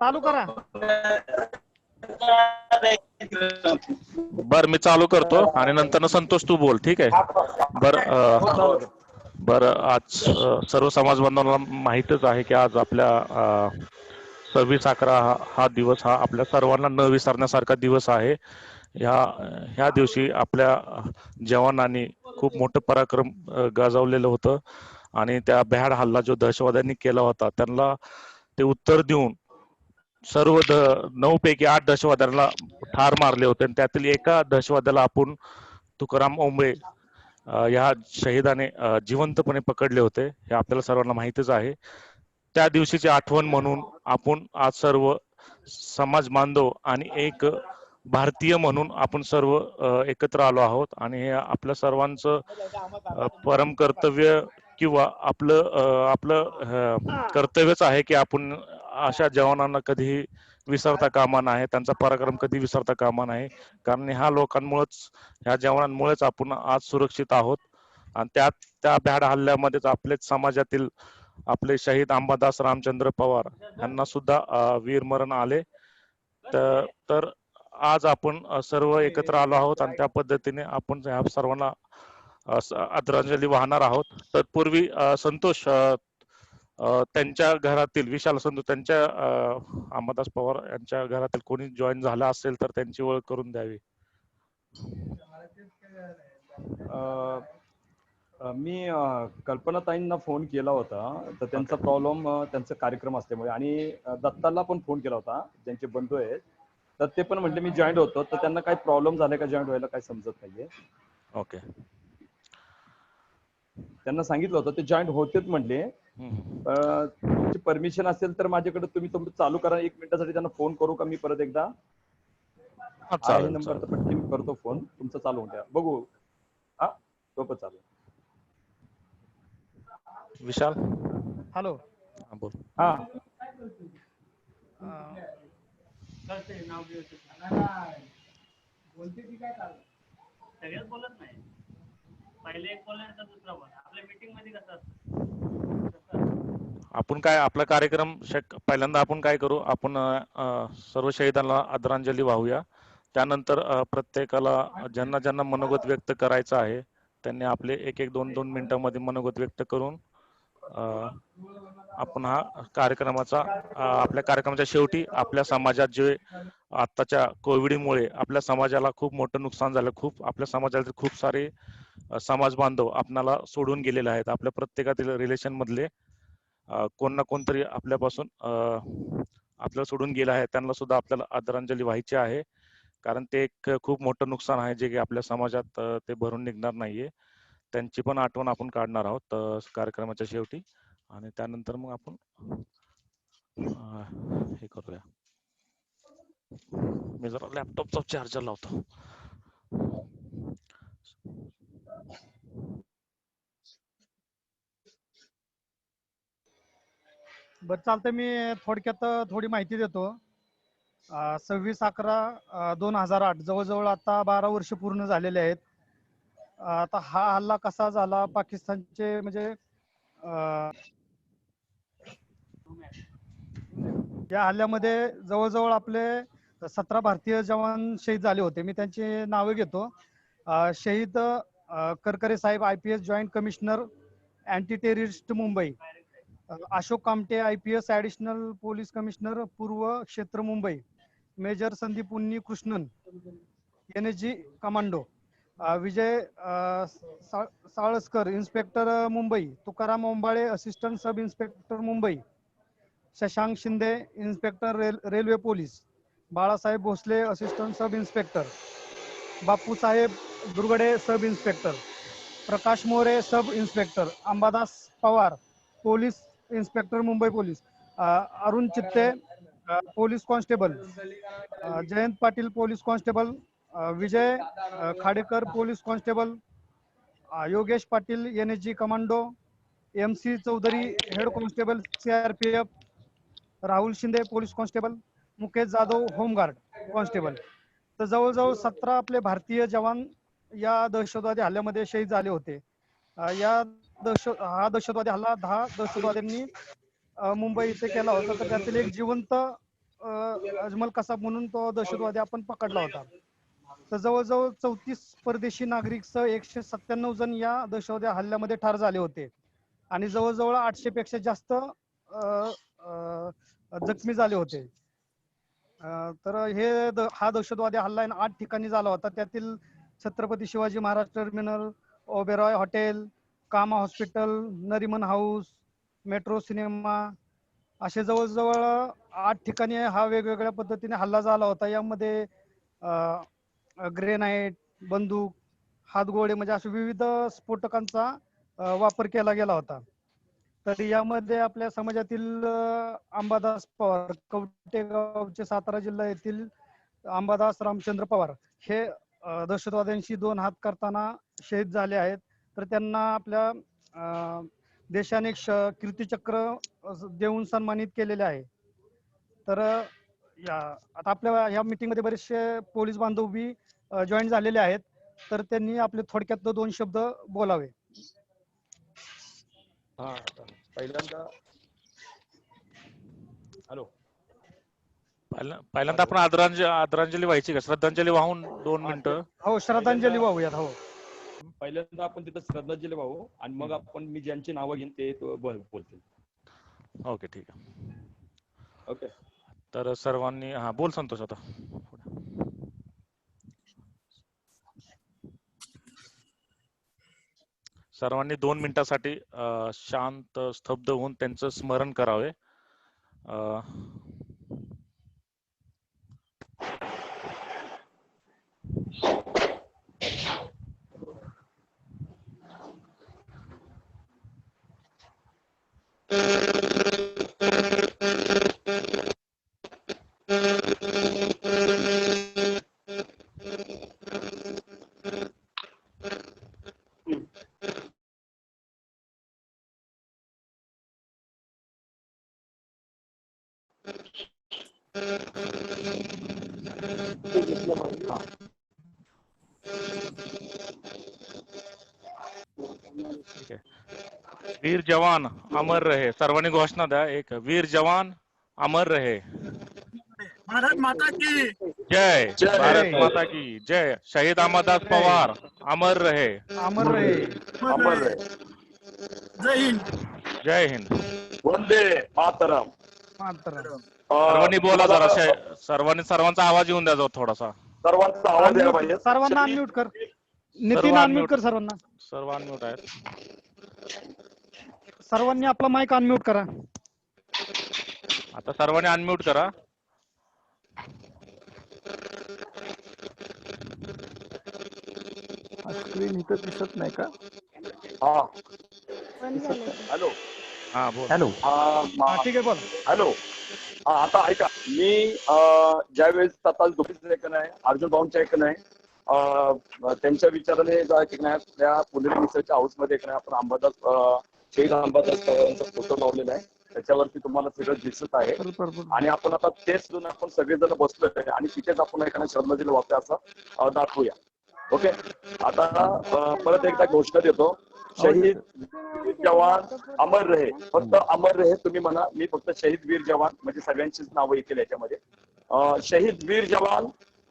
चालू करा. बर मी चालू करतो आणि नंतर संतोष तू बोल, ठीक आहे. बर हो चालू कर. बर आज सर्व समाज बांधवांना माहीतच आहे की आज आपल्या 26/11 हा दिवस हा आपल्या सर्वांना न विसरण्यासारखा दिवस आहे. ह्या दिवशी आपल्या जवानांनी खूप मोठं पराक्रम गाजवलेलं होतं आणि त्या भ्याड हल्ला जो दहशतवाद्यांनी केला होता त्यांना ते उत्तर देऊन सर्व 9 पैकी 8 दहशतवाद्यांना ठार मारले होते आणि त्यातील एका दहशतवाद्याला आपण तुकाराम ओंबळे या शहीदाने जिवंतपणे पकडले होते, हे आपल्याला सर्वांना माहितीच आहे. त्या दिवशीची आठवण म्हणून आपण आज सर्व समाज बांधव आणि एक भारतीय म्हणून आपण सर्व एकत्र आलो आहोत आणि हे आपल्या सर्वांचं परम कर्तव्य किंवा आपलं कर्तव्यच आहे की आपण अशा जवानांना कधीही विसरता कामा नये, त्यांचा पराक्रम कधी विसरता कामा नये. कारण ह्या लोकांमुळेच, ह्या जवानांमुळेच आपण आज सुरक्षित आहोत. आणि त्या भ्याड हल्ल्यामध्येच आपलेच समाजातील आपले शहीद अंबादास रामचंद्र पवार यांना सुद्धा वीरमरण आले. तर आज आपण सर्व एकत्र आलो आहोत आणि त्या पद्धतीने आपण ह्या सर्वांना आदरांजली वाहणार आहोत. तत्पूर्वी संतोष त्यांच्या घरातील विशाल संतोष त्यांच्या अंबादास पवार यांच्या घरातील कोणी जॉईन झाला असेल तर त्यांची ओळख करून द्यावी. मी कल्पनाताईंना फोन केला होता, तर त्यांचा प्रॉब्लेम त्यांचा कार्यक्रम असल्यामुळे, आणि दत्ताला पण फोन केला होता ज्यांचे बंधू आहेत, तर ते पण म्हटले मी जॉईन होतो, तर त्यांना काही प्रॉब्लेम झाले का जॉईन व्हायला काही समजत नाहीये. ओके, त्यांना सांगितलं होतं ते जॉईन होतेच म्हटले. तुमची परमिशन असेल तर माझ्याकडे तुम्ही चालू करा. 1 मिनिटासाठी त्यांना फोन करू का मी परत एकदा? आहे नंबर तर पटकन करतो फोन, तुमचं चालू होऊन द्या बघू. हा तो पण चालू. विशाल हॅलो. बोल. हा बोलते ती काय चालू सगळ्याच बोलत नाही. पहिले एक बोलला तर दुसरा बोला. आपल्या मीटिंग मध्ये कसं असतं, आपण काय आपला कार्यक्रम पहिल्यांदा आपण काय करू, आपण सर्व शहीदांना आदरांजली वाहूया. त्यानंतर प्रत्येकाला ज्यांना ज्यांना मनोगत व्यक्त करायचं आहे त्यांनी आपले 1-1, 2-2 मिनिटांमध्ये मनोगत व्यक्त करून आपण हा कार्यक्रमाचा आपल्या कार्यक्रमाच्या शेवटी आपल्या समाजात जे आताच्या कोविडमुळे आपल्या समाजाला खूप मोठं नुकसान झालं, खूप आपल्या समाजातील खूप सारे समाज बांधव आपणाला सोडून गेलेले आहेत. आपल्या प्रत्येकातील रिलेशन मधले कोण ना कोणतरी आपल्यापासून आपल्याला सोडून गेलं आहे, त्यांना सुद्धा आपल्याला आदरांजली व्हायची आहे. कारण ते एक खूप मोठं नुकसान आहे जे की आपल्या समाजात ते भरून निघणार नाहीये. त्यांची पण आठवण आपण काढणार आहोत कार्यक्रमाच्या शेवटी. आणि त्यानंतर मग आपण हे करूया. मी जरा लॅपटॉपचा चार्जर लावतो. बरं चालतंय, मी थोडक्यात थोडी माहिती देतो. 26/11/2008 जवळजवळ आता 12 वर्ष पूर्ण झालेले आहेत. आता हा हल्ला कसा झाला, पाकिस्तानचे म्हणजे या हल्ल्यामध्ये जवळजवळ आपले 17 भारतीय जवान शहीद झाले होते. मी त्यांची नावे घेतो. शहीद करकरे साहेब IPS joint commissioner anti terrorist Mumbai, Ashok Kamte IPS additional police commissioner पूर्व क्षेत्र Mumbai, major Sandeep Unni Krishnan NSG commando, Vijay Salaskar inspector Mumbai, Tukaram Omble assistant sub inspector Mumbai, Shashank Shinde inspector railway police, Balasaheb Bhosale assistant sub inspector, Bapusaheb Durgude sub inspector, Prakash More sub inspector, Ambadas Pawar police inspector Mumbai police, Arun Chitte police constable, Jayant Patil police constable, विजय Khadekar police constable, Yogesh Patil NSG commando, MC Chaudhari head constable CRPF, Rahul Shinde police constable, Mukesh Jadhav home guard constable. तर जवळजवळ 17 आपले भारतीय जवान या दहशतवादी हल्ल्यामध्ये शहीद झाले होते. या हा दहशतवादी हल्ला 10 दहशतवाद्यांनी मुंबई इथे केला होता. तर त्यातील एक जिवंत अजमल कसाब म्हणून तो दहशतवादी आपण पकडला होता. तर जवळजवळ 34 परदेशी नागरिक सह 197 जण या दहशतवादी हल्ल्यामध्ये ठार झाले होते आणि जवळजवळ 800 पेक्षा जास्त जखमी झाले होते. तर हा दहशतवादी हल्ला 8 ठिकाणी झाला होता. त्यातील छत्रपती शिवाजी महाराज टर्मिनल, ओबेरॉय हॉटेल, कामा hospital, Nariman house, metro cinema असे जवळजवळ 8 ठिकाणी हा वेगवेगळ्या पद्धतीने हल्ला झाला होता. यामध्ये ग्रेनाइट, बंदूक, हातगोळे म्हणजे अशा विविध स्फोटकांचा वापर केला गेला होता. तर यामध्ये आपल्या समाजातील अंबादास पवार, कवटेगावचे सातारा जिल्हा येथील अंबादास रामचंद्र पवार हे दहशतवाद्यांशी 2 हात करताना शहीद झाले आहेत. तर त्यांना आपल्या देशाने कीर्तीचक्र देऊन सन्मानित केलेले आहे. तर आता आपल्या या मीटिंग मध्ये बरेचसे पोलीस बांधव बी जॉईन झालेले आहेत. तर त्यांनी आपले थोडक्यात 2 शब्द बोलावे. हा पहिल्यांदा हॅलो पहिल्यांदा आपण आदरांजली व्हायची का? श्रद्धांजली वाहून 2 मिनिटं. हो, श्रद्धांजली वाहूयात. हो, पहिल्यांदा आपण तिथं श्रद्धांजली वाहू आणि मग आपण मी ज्यांची नावं घेईन ते बोलतील. ओके, ठीक आहे. ओके. तर सर्वांनी बोल संतोष आता. सर्वांनी 2 मिनिटासाठी शांत स्तब्ध होऊन त्यांचं स्मरण करावे. ठीक आहे. वीर जवान अमर रहे. सर्वांनी घोषणा द्या. एक वीर जवान अमर रहे. भारत माता की जय. भारत माता की जय. शहीद अंबादास पवार अमर रहे. अमर रहे. अमर रहे. जय हिंद. जय हिंद. वंदे मातरम. सर्वांनी बोला जरा. सर्वांचा आवाज येऊन द्या जो थोडासा. सर्वांचा आवाज यायला पाहिजे. सर्वांना अनम्यूट कर. नितीन अनम्यूट कर सर्वांना. सर्व अनम्यूट आहेत. सर्वांनी आपला माईक अनम्यूट करा. आता सर्वांनी अनम्यूट करा. स्क्रीन इथं दिसत नाही का? हा हॅलो. बोल. हॅलो. ठीक आहे, बोल. हॅलो. आता ऐका, मी ज्यावेळेस आता झोपीचं ऐकण आहे, अर्जुन भाऊंचं ऐकण आहे, त्यांच्या विचाराने त्या पुणेरी मिसळच्या हाऊस मध्ये आपण अंबादास शहीद अंबादास पवारांचा फोटो लावलेला आहे. त्याच्यावरती तुम्हाला सगळं दिसत आहे. आणि आपण आता तेच दोन आपण सगळेजण बसलोय आणि तिथेच आपण एखाद्या श्रद्धांजली वाहतोय असं दाखवूया. ओके. आता परत एकदा घोषणा देतो. शहीद वीर जवान अमर रहे. फक्त अमर रहे तुम्ही म्हणा. मी फक्त शहीद वीर जवान म्हणजे सगळ्यांचीच नावं येतील याच्यामध्ये. शहीद वीर जवान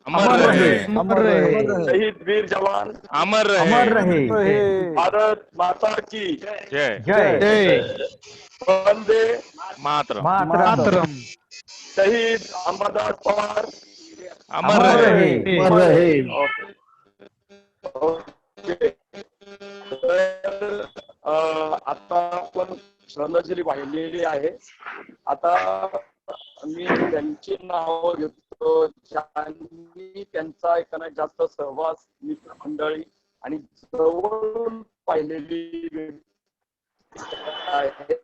अमर रहे. अमर रहे. शहीद वीर जवान अमर रहे. भारत माता की जय. जय. वंदे मातरम. शहीद अंबादास पवार अमर रहे. ओके. आता आपण श्रद्धांजली वाहिलेली आहे. आता मी त्यांची नावं घेतो ज्यांनी त्यांचा एखादा जास्त सहवास, मित्रमंडळी आणि जवळून पाहिलेली आहे.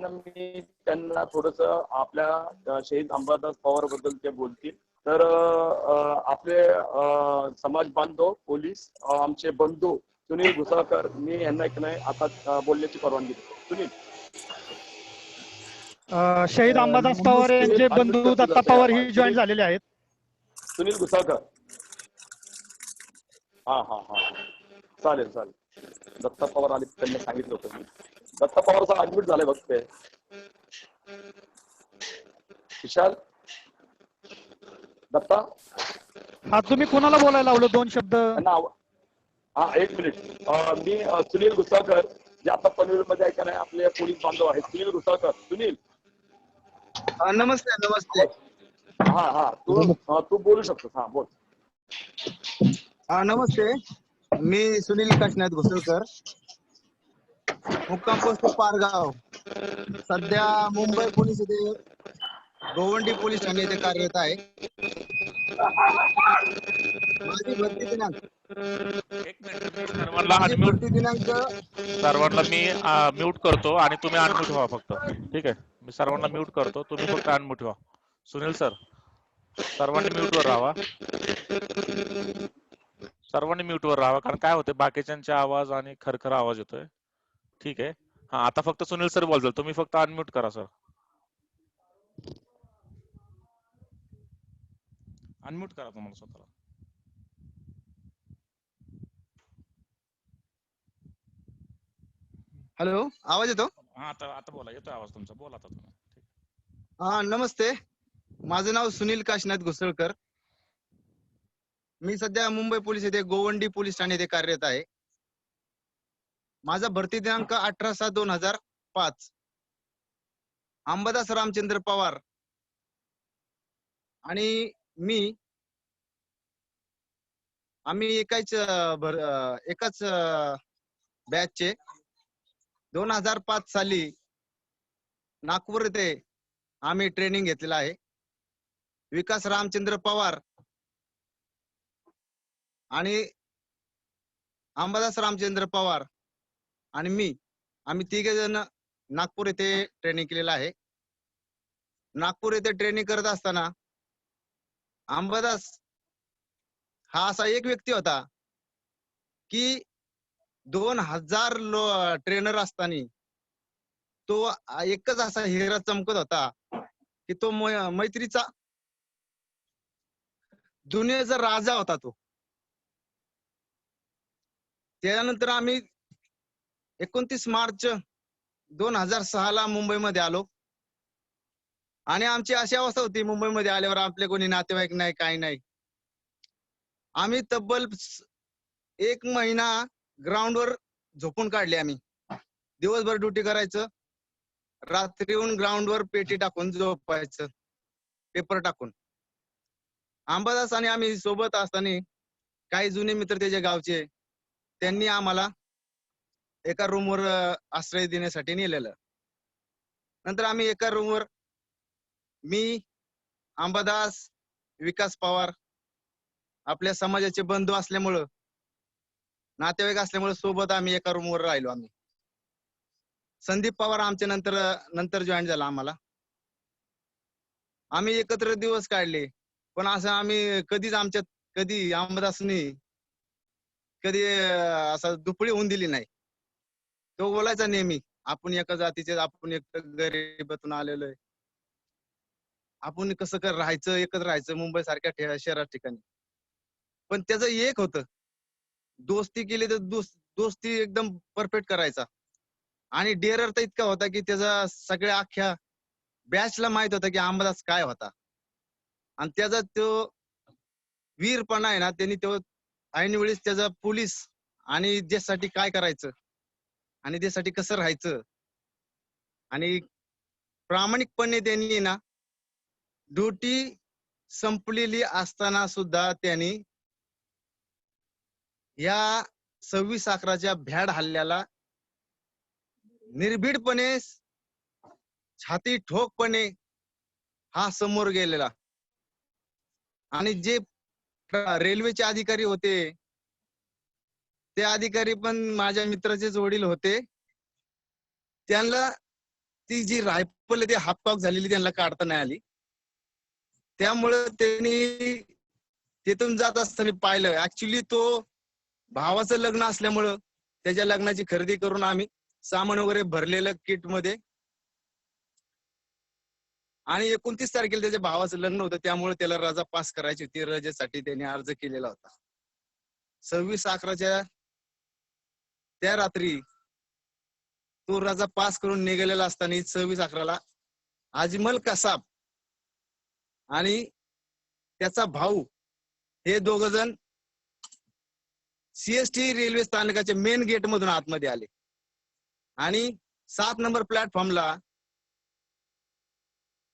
मी त्यांना थोडस आपल्या शहीद अंबादास पवार बद्दल ते बोलतील. तर आपले समाज बांधव, पोलीस, आमचे बंधू सुनील घुसाळकर, मी यांना एक नाही आता बोलण्याची परवानगी देतो. सुनील. शहीद अंबादास पवार यांचे बंधू दत्ता पवार ही जॉईन झालेले आहेत. सुनील घुसाळकर. हा हा हा चालेल चालेल. दत्ता पवार आले त्यांनी सांगितलं होतं मी. दत्ता पवारचा ऍडमिट झालाय बघते. विशाल दत्ता हा तुम्ही कोणाला बोलायला लावलं 2 शब्द? त्यांना हा एक मिनिट. मी सुनील घुसाळकर जे आता पनवेलमध्ये आहे का नाही आपले पोलीस बांधव आहेत. सुनील घुसाळकर. सुनील नमस्ते नमस्ते. हा हा तू बोलू शकतोस. हा बोल. नमस्ते. मी सुनील काशीनाथ घोसळकर, मुक्काम पोस्ट पारगाव. सध्या मुंबई पोलीस येथे गोवंडी पोलीस ठाणे येथे कार्यरत आहे. माझी भरती दिनांक सर्वांना माझी अनम्यूट भरती दिनांक सर्वांना मी म्यूट करतो आणि तुम्ही अनम्यूट व्हा फक्त. ठीक आहे, मी सर्वांना म्यूट करतो, तुम्ही फक्त अनम्यूट व्हा. सुनील सर सर्वांनी म्यूट वर राहा. सर्वांनी म्यूट वर राहा, कारण काय होते बाकीच्यांचे आवाज आणि खरखर आवाज येतोय. ठीक आहे. हा आता फक्त सुनील सर बोलतील, तुम्ही फक्त अनम्यूट करा सर. अनम्यूट करा तुम्हाला स्वतःला. हॅलो, आवाज येतो? हा आता बोला, येतोय आवाज तुमचा, बोला आता तुम्ही. नमस्ते. माझं नाव सुनील काशीनाथ घोसळकर. मी सध्या मुंबई पोलीस येथे गोवंडी पोलीस ठाणे येथे कार्यरत आहे. माझा भरती दिनांक 18/7/2005. अंबादास रामचंद्र पवार आणि आम्ही एकाच बॅचचे 2005 साली नागपूर येथे आम्ही ट्रेनिंग घेतलेलं आहे. विकास रामचंद्र पवार आणि अंबादास रामचंद्र पवार आणि आम्ही 3 जण नागपूर येथे ट्रेनिंग केलेलं आहे. नागपूर येथे ट्रेनिंग करत असताना अंबादास हा असा एक व्यक्ती होता की 2000 ट्रेनर असताना तो एकच असा हिरा चमकत होता की तो मैत्रीचा दुनियेचा राजा होता तो. त्यानंतर आम्ही 29 मार्च 2006 ला मुंबईमध्ये आलो आणि आमची अशी अवस्था होती, मुंबईमध्ये आल्यावर आपले कोणी नातेवाईक नाही, काही नाही. आम्ही तब्बल 1 महिना ग्राउंडवर झोपून काढले. आम्ही दिवसभर ड्युटी करायचं, रात्री येऊन ग्राउंडवर पेटी टाकून झोपायचं, पेपर टाकून. अंबादास आणि आम्ही सोबत असताना काही जुने मित्र त्याच्या गावचे, त्यांनी आम्हाला एका रूमवर आश्रय देण्यासाठी नेलेलं. नंतर आम्ही एका रूमवर मी, अंबादास, विकास पवार आपल्या समाजाचे बंधू असल्यामुळं, नातेवाईक असल्यामुळे सोबत आम्ही एका रूमवर राहिलो. आम्ही संदीप पवार आमच्या नंतर जॉईन झाला आम्हाला. आम्ही एकत्र दिवस काढले, पण असं आम्ही कधी अंबादासनी कधी असं दुपळी होऊन दिली नाही. तो बोलायचा नेहमी, आपण एका जातीचे, आपण एक गरिबातून आलेलो आहे, आपण कसं राहायचं, एकत्र राहायचं मुंबई सारख्या शहरात ठिकाणी. पण त्याचं एक होतं, दोस्ती केली तर दोस्ती एकदम परफेक्ट करायचा. आणि डेरर तर इतका होता की त्याचा सगळ्या अख्ख्या बॅचला माहित होता की अंबादास काय होता. आणि त्याचा तो वीरपणा आहे ना, त्यांनी तो ऐन वेळेस त्याचा पोलीस आणि देशासाठी काय करायचं आणि देशासाठी कसं राहायचं आणि प्रामाणिकपणे त्यांनी ना ड्युटी संपलेली असताना सुद्धा त्यांनी या 26/11च्या भ्याड हल्ल्याला निर्भीडपणे, छाती ठोकपणे हा समोर गेलेला. आणि जे रेल्वेचे अधिकारी होते, ते अधिकारी पण माझ्या मित्राचेच वडील होते. त्यांना ती जी रायफल ती हाफकॉक झालेली त्यांना काढता नाही आली. त्यामुळे त्यांनी तिथून जात असताना पाहिलं. ऍक्च्युली तो भावाचं लग्न असल्यामुळं त्याच्या लग्नाची खरेदी करून आम्ही सामान वगैरे भरलेलं किट मध्ये, आणि 29 तारखेला त्याच्या भावाचं लग्न होतं, त्यामुळे त्याला रजा पास करायची होती. रजेसाठी त्याने अर्ज केलेला होता. 26/11 त्या रात्री तो रजा पास करून निघालेला असताना 26/11 अजमल कसाब आणि त्याचा भाऊ हे दोघ जण सीएसटी रेल्वे स्थानकाच्या मेन गेट मधून आतमध्ये आले आणि 7 नंबर प्लॅटफॉर्मला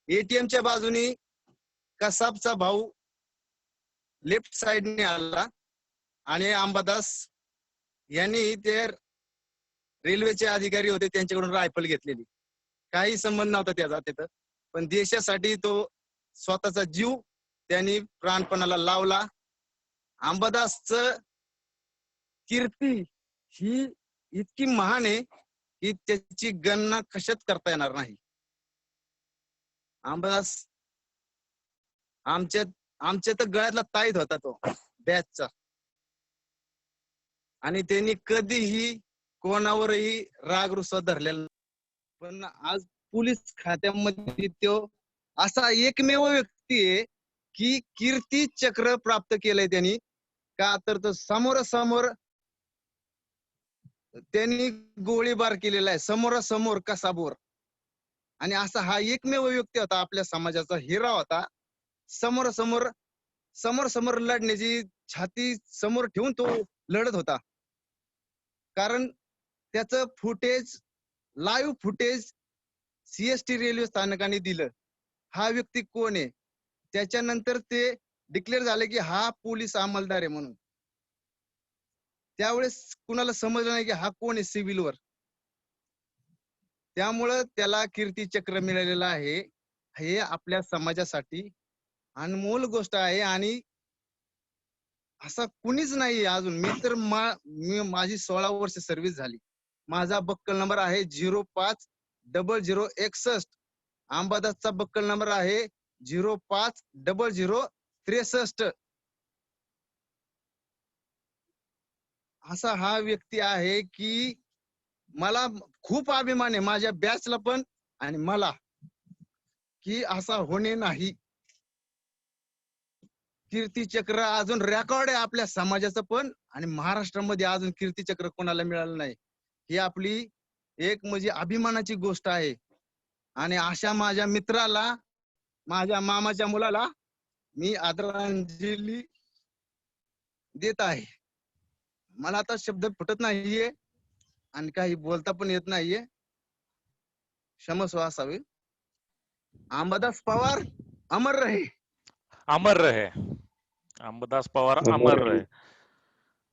एटीएमच्या बाजूनी कसाबचा भाऊ लेफ्ट साइडने आला आणि अंबादास यांनी ते रेल्वेचे अधिकारी होते त्यांच्याकडून रायफल घेतलेली. काही संबंध नव्हता त्याचा तिथं, पण देशासाठी तो स्वतःचा जीव त्यांनी प्राणपणाला लावला. अंबादासचं कीर्ती ही इतकी महान आहे की त्याची गणना कशात करता येणार नाही. अंबादास आमच्या तर गळ्यातला ताईत होता तो बॅचचा, आणि त्यांनी कधीही कोणावरही राग रुसवा धरलेला नाही. पण आज पोलीस खात्यामध्ये तो असा एकमेव व्यक्ती आहे की कीर्ती चक्र प्राप्त केलंय त्यांनी. का तर तो समोरासमोर त्यांनी गोळीबार केलेला आहे, समोरासमोर कसाबवर. आणि असा हा एकमेव व्यक्ती होता, आपल्या समाजाचा हिरा होता. समोर लढण्याची छाती समोर ठेवून तो लढत होता. कारण त्याचं footage, live footage CST railway स्थानकाने दिलं. हा व्यक्ती कोण आहे त्याच्यानंतर ते डिक्लेअर झाले की हा पोलीस अंमलदार आहे म्हणून. त्यावेळेस कुणाला समजलं नाही की हा कोण आहे सिव्हिलवर. त्यामुळं त्याला कीर्ती चक्र मिळालेलं आहे. हे आपल्या समाजासाठी अनमोल गोष्ट आहे आणि असा कुणीच नाही अजून. मी तर माझी 16 वर्ष सर्व्हिस झाली. माझा बक्कल नंबर आहे 050061. अंबादासचा बक्कल नंबर आहे 050063. असा हा व्यक्ती आहे की मला खूप अभिमान आहे माझ्या बॅचला पण आणि मला, की असा होणे नाही. कीर्तीचक्र अजून रेकॉर्ड आहे आपल्या समाजाचं पण, आणि महाराष्ट्रामध्ये अजून कीर्तीचक्र कोणाला मिळालं नाही. ही आपली एक म्हणजे अभिमानाची गोष्ट आहे. आणि अशा माझ्या मित्राला, माझ्या मामाच्या मुलाला मी आदरांजली देत आहे. मला आता शब्द फुटत नाहीये आणि काही बोलता पण येत नाहीये, क्षमस्व असावे. अंबादास पवार अमर रहे. अमर रहे. अंबादास पवार अमर रहे.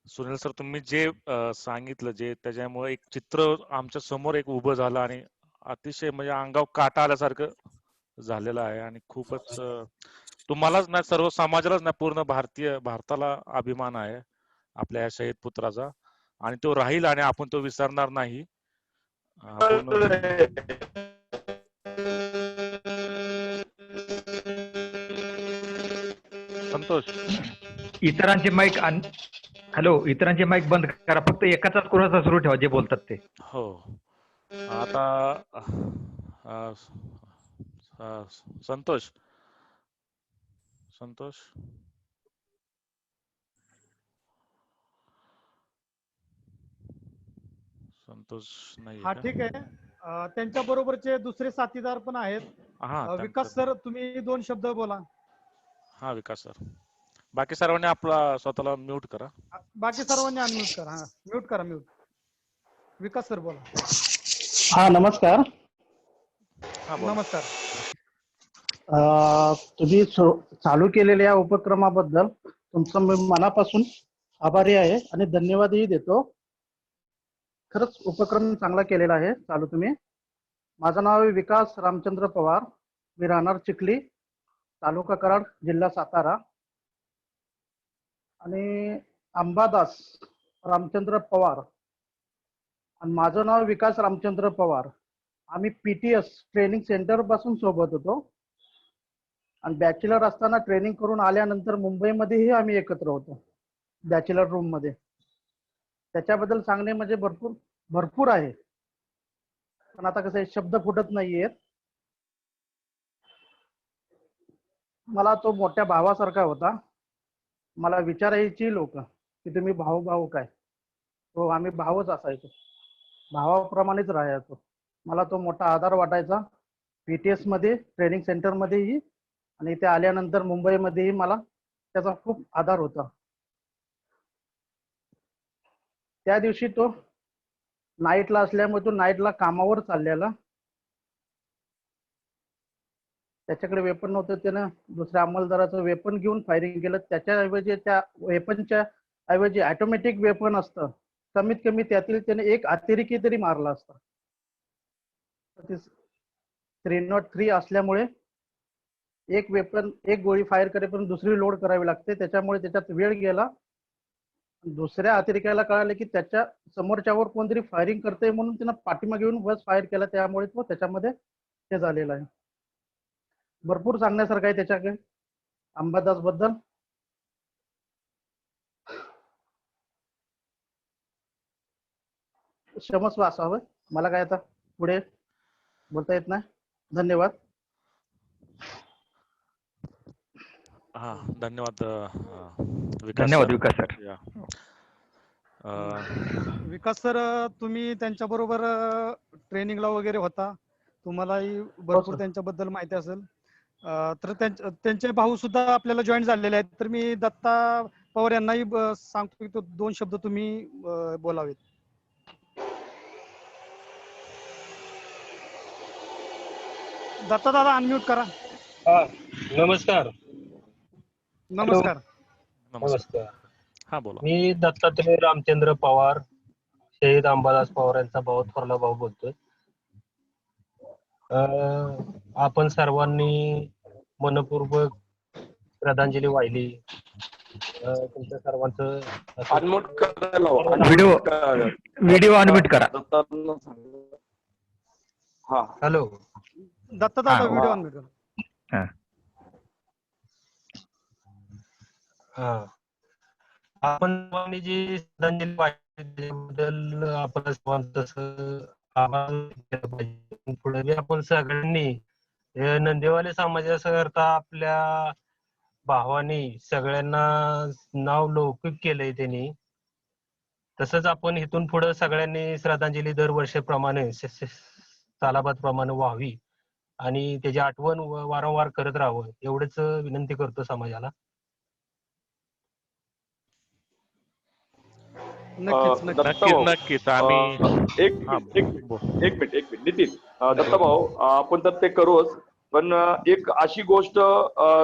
सुनील सर, तुम्ही जे सांगितलं, जे त्याच्यामुळे एक चित्र आमच्या समोर एक उभं झालं आणि अतिशय म्हणजे अंगावर काटा आल्यासारखं झालेलं आहे. आणि खूपच तुम्हालाच नाही, सर्व समाजालाच नाही, पूर्ण भारताला अभिमान आहे आपल्या या शहीद पुत्राचा. आणि तो राहील आणि आपण तो विसरणार नाही. संतोष, इतरांचे माईक इतरांचे माईक बंद करा, फक्त एकाचाच कोणाचा सुरू ठेवा जे बोलतात ते. हो. आता संतोष नाही. हा ठीक आहे. त्यांच्या बरोबरचे दुसरे साथीदार पण आहेत. विकास सर, तुम्ही 2 शब्द बोला. हा, विकास सर. बाकी सर्वांनी आपला स्वतःला म्यूट करा. बाकी सर्वांनी अनम्यूट करा. हा, म्यूट करा, म्यूट. विकास सर बोला. हा, नमस्कार. नमस्कार. तुम्ही चालू केलेल्या या उपक्रमाबद्दल तुमचं मी मनापासून आभारी आहे आणि धन्यवादही देतो. खरंच उपक्रम चांगला केलेला आहे चालू तुम्ही. माझं नाव आहे विकास रामचंद्र पवार. मी राहणार चिखली, तालुका कराड, जिल्हा सातारा. आणि अंबादास रामचंद्र पवार आणि माझं नाव विकास रामचंद्र पवार. आम्ही PTS ट्रेनिंग सेंटर पासून सोबत होतो आणि बॅचलर असताना ट्रेनिंग करून आल्यानंतर मुंबईमध्येही आम्ही एकत्र होतो बॅचलर रूम मध्ये. त्याच्याबद्दल सांगणे म्हणजे भरपूर आहे, पण आता कसं शब्द फुटत नाहीयेत. मला तो मोठ्या भावासारखा होता. मला विचारायची लोक की तुम्ही भाऊ भाऊ काय, तो आम्ही भावच असायचो, भावाप्रमाणेच राहायचो. मला तो मोठा आधार वाटायचा पीटीएस मध्ये, ट्रेनिंग सेंटर मध्येही, आणि इथे आल्यानंतर मुंबईमध्येही मला त्याचा खूप आधार होता. त्या दिवशी तो नाईटला असल्यामुळे तो नाईटला कामावर चाललेला, त्याच्याकडे वेपन नव्हतं, त्यानं दुसऱ्या अंमलदाराचं वेपन घेऊन फायरिंग केलं. त्याच्याऐवजी त्या वेपनच्या ऐवजी ऑटोमॅटिक वेपन असतं, कमीत कमी त्यातील त्याने एक अतिरेकी तरी मारला असता. 303 असल्यामुळे एक वेपन, एक गोळी फायर करेपर्यंत दुसरी लोड करावी लागते, त्याच्यामुळे त्याच्यात वेळ गेला. दुसऱ्या अतिरेक्याला कळालं की त्याच्या समोरच्यावर कोणतरी फायरिंग करते, म्हणून त्यानं पाठीमागे येऊन बस फायर केला, त्यामुळे तो त्याच्यामध्ये हे झालेला आहे. भरपूर सांगण्यासारखं आहे त्याच्याकडे अंबादास बद्दल. क्षमस्व असावं, मला काय आता पुढे बोलता येत नाही. धन्यवाद. हा, धन्यवाद धन्यवाद विकास सर. विकास सर, तुम्ही त्यांच्याबरोबर ट्रेनिंगला वगैरे होता, तुम्हालाही भरपूर सर. त्यांच्याबद्दल माहिती असेल. तर त्यांचे भाऊ सुद्धा आपल्याला जॉईन झालेले आहेत, तर मी दत्ता पवार यांनाही सांगतो की तो 2 शब्द तुम्ही बोलावेत. दत्ता दादा अनम्यूट करा. नमस्कार. नमस्कार. नमस्कार. हा, बोला. मी दत्तात्रय रामचंद्र पवार, शहीद अंबादास पवार यांचा भाऊ, थोरला भाऊ बोलतोय. आपण सर्वांनी मनपूर्वक श्रद्धांजली वाहिली. तुमच्या सर्वांचं व्हिडिओ अनम्यूट करा. हॅलो. दत्ता दादा व्हिडिओ अनम्यूट करा. आपण सर्वांनी जी श्रद्धांजली वाहिली त्याबद्दल आपण सर्वांचं आभार केलं पाहिजे. पुढे आपण सगळ्यांनी नंदेवाले समाजाकरता आपल्या भावानी सगळ्यांना नाव लौकिक केलंय त्यांनी, तसंच आपण इथून पुढे सगळ्यांनी श्रद्धांजली दरवर्षीप्रमाणे सालाबाद प्रमाणे व्हावी आणि त्याची आठवण वारंवार करत राहावं, एवढंच विनंती करतो समाजाला. नक्कीच आम्ही एक मिनिट नितीन, दत्ता भाऊ, आपण तर ते करूच, पण एक अशी गोष्ट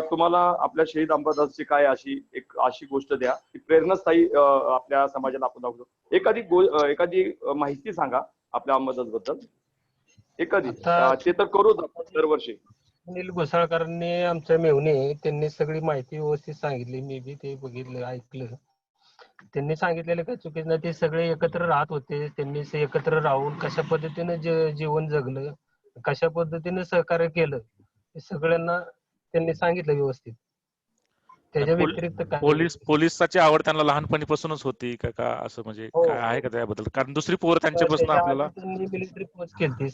तुम्हाला आपल्या शहीद अंबादासची काय अशी गोष्ट द्या की प्रेरणास्थायी आपल्या समाजाला आपण दाखवतो. एखादी माहिती सांगा आपल्या अंबादास बद्दल, एखादी. ते तर करूच आपण दरवर्षी. अनिल घोसाळकरांनी आमच्या मेहुणे त्यांनी सगळी माहिती व्यवस्थित सांगितली. मी बी ते बघितलं, ऐकलं. त्यांनी सांगितलेलं काही चुकीचं नाही. ते सगळे एकत्र राहत होते, त्यांनी एकत्र राहून कशा पद्धतीने जीवन जगलं, कशा पद्धतीने सहकार्य केलं, हे सगळ्यांना त्यांनी सांगितलं व्यवस्थित. त्याच्या व्यतिरिक्त पोलिसाची आवड त्यांना लहानपणीपासूनच होती का असं, म्हणजे काय आहे का त्याबद्दल? कारण दुसरी पोरं त्यांच्यापासून आपल्याला मिलिटरी पोस्ट केली,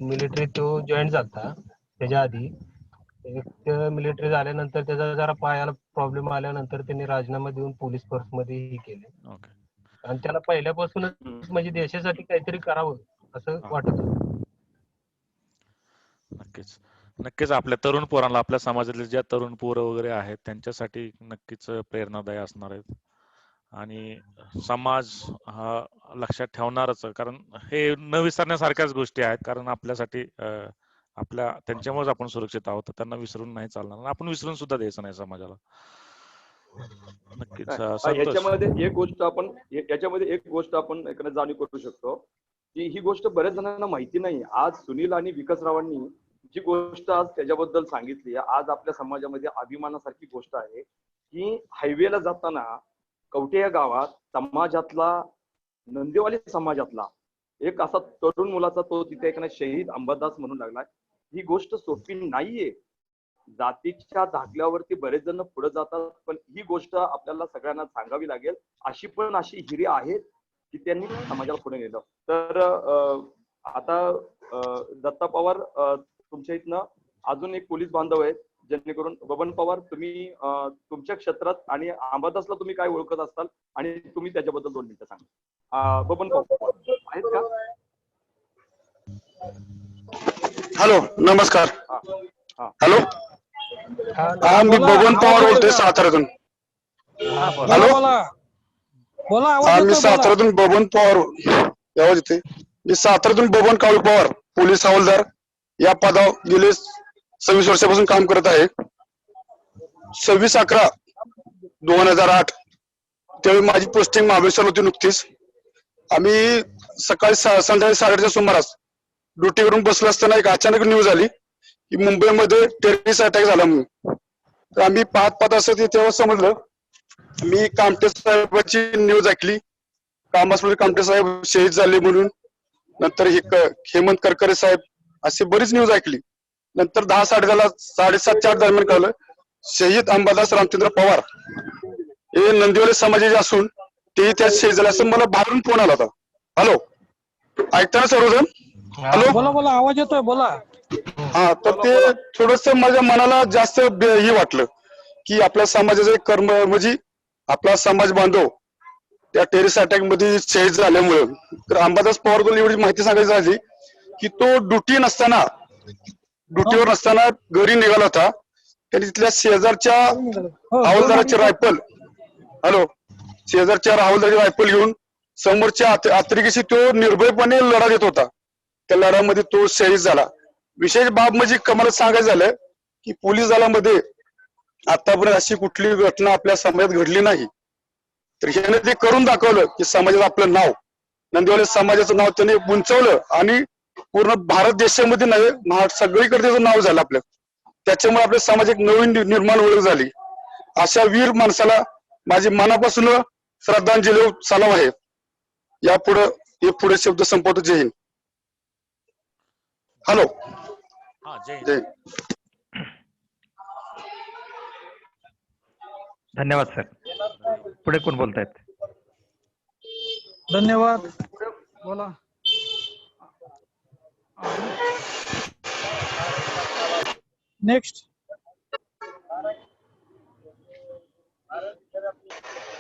मिलिटरी तो जॉईन झाला. त्याच्या आधी मिलिटरी झाल्यानंतर त्याचा जरा पायाला प्रॉब्लेम आल्यानंतर त्यांनी राजीनामा देऊन पोलीस फोर्स मध्ये ही केले. आणि त्याला पहिल्यापासूनच म्हणजे देशासाठी काहीतरी करावं असं वाटत होतं. नक्कीच आपल्या तरुण पोरांना, आपल्या समाजातले ज्या तरुण पोरं वगैरे आहेत त्यांच्यासाठी नक्कीच प्रेरणादायी असणार आहेत आणि समाज हा लक्षात ठेवणारच, कारण हे न विसरण्यासारख्याच गोष्टी आहेत. कारण आपल्यासाठी त्यांच्यामुळेच आपण सुरक्षित आहोत, त्यांना विसरून नाही चालणार, आपण विसरून सुद्धा द्यायचं नाही समाजाला. नक्कीच. याच्यामध्ये एक गोष्ट आपण जाणीव करू शकतो की ही गोष्ट बऱ्याच जणांना माहिती नाही. आज सुनील आणि विकासरावांनी जी गोष्ट आज त्याच्याबद्दल सांगितली, आज आपल्या समाजामध्ये अभिमानासारखी गोष्ट आहे की हायवेला जाताना कवठे या गावात समाजातला, नंदेवाली समाजातला एक असा तरुण मुलाचा तो तिथे एक शहीद अंबादास म्हणून लागलाय. ही गोष्ट सोपी नाहीये. जातीच्या धाकल्यावरती बरेच जण पुढे जातात, पण ही गोष्ट आपल्याला सगळ्यांना सांगावी लागेल. अशी हिरे आहेत की त्यांनी समाजाला पुढे नेलं. तर आता दत्ता पवार, तुमच्या इथनं अजून एक पोलीस बांधव आहेत जेणेकरून बबन पवार तुम्ही तुमच्या क्षेत्रात आणि अंबादासला तुम्ही काय ओळखत असताल आणि तुम्ही त्याच्याबद्दल 2 मिनिटं सांगा. बबन पवार आहेत का? हॅलो, नमस्कार. हा. हॅलो, हा मी बबन पवार बोलतोय साताऱ्यातून. हॅलो, हा मी साताऱ्यातून बबन पवार आवाज येते. मी साताऱ्यातून बबन काळू पवार, पोलीस हवालदार या पदावर गेले 26 वर्षापासून काम करत आहे. 26/11/2008 त्यावेळी माझी पोस्टिंग महाबळेश्वर होती नुकतीच. आम्ही सकाळी संध्याकाळी 8:30च्या सुमारास ड्युटीवरून बसलो असताना एक अचानक न्यूज आली की मुंबईमध्ये टेररिस्ट अटॅक झाला म्हणून. तर आम्ही पाहत असं ते तेव्हा समजलं. मी कामटे साहेबांची न्यूज ऐकली, कामासमध्ये कामटे साहेब शहीद झाले म्हणून. नंतर हेमंत करकरे साहेब अशी बरीच न्यूज ऐकली. नंतर 10:30 7:30 दरम्यान कळलं शहीद अंबादास रामचंद्र पवार हे नंदिवली समाजाचे असून ते त्यात शहीद झाले असं मला बाहेरून फोन आला होता. हॅलो, ऐकताना सर्वजण? हॅलो, बोला आवाज येतोय, बोला. हा, तर ते थोडस माझ्या मनाला जास्त हे वाटलं की आपल्या समाजाचे कर्म म्हणजे आपला समाज बांधव त्या टेररिस्ट अटॅक मध्ये शहीद झाल्यामुळे. तर अंबादास पवार एवढी माहिती सांगायची झाली की तो ड्युटीवर नसताना घरी निघाला होता. त्याने तिथल्या शेजारच्या हवालदाराची रायफल घेऊन समोरच्या अतिरेकीशी तो निर्भयपणे लढा देत होता. त्या लढ्यामध्ये तो शहीद झाला. विशेष बाब म्हणजे मला सांगायचं झालं की पोलीस दलामध्ये आतापर्यंत अशी कुठली घटना आपल्या समाजात घडली नाही. तर ह्याने ते करून दाखवलं की समाजात आपलं नाव, नंदिवली समाजाचं नाव त्याने उंचवलं आणि पूर्ण भारत देशामध्ये नाही सगळीकडे त्याचं नाव झालं आपलं. त्याच्यामुळे आपल्या समाज एक नवीन निर्माण ओळख झाली. अशा वीर माणसाला माझी मनापासून श्रद्धांजली सलाम आहे. पुढे शब्द संपवतो. जय हिंद. हॅलो, जय हिंद. धन्यवाद सर. पुढे कोण बोलतायत? धन्यवाद. बोला. नेक्स्ट.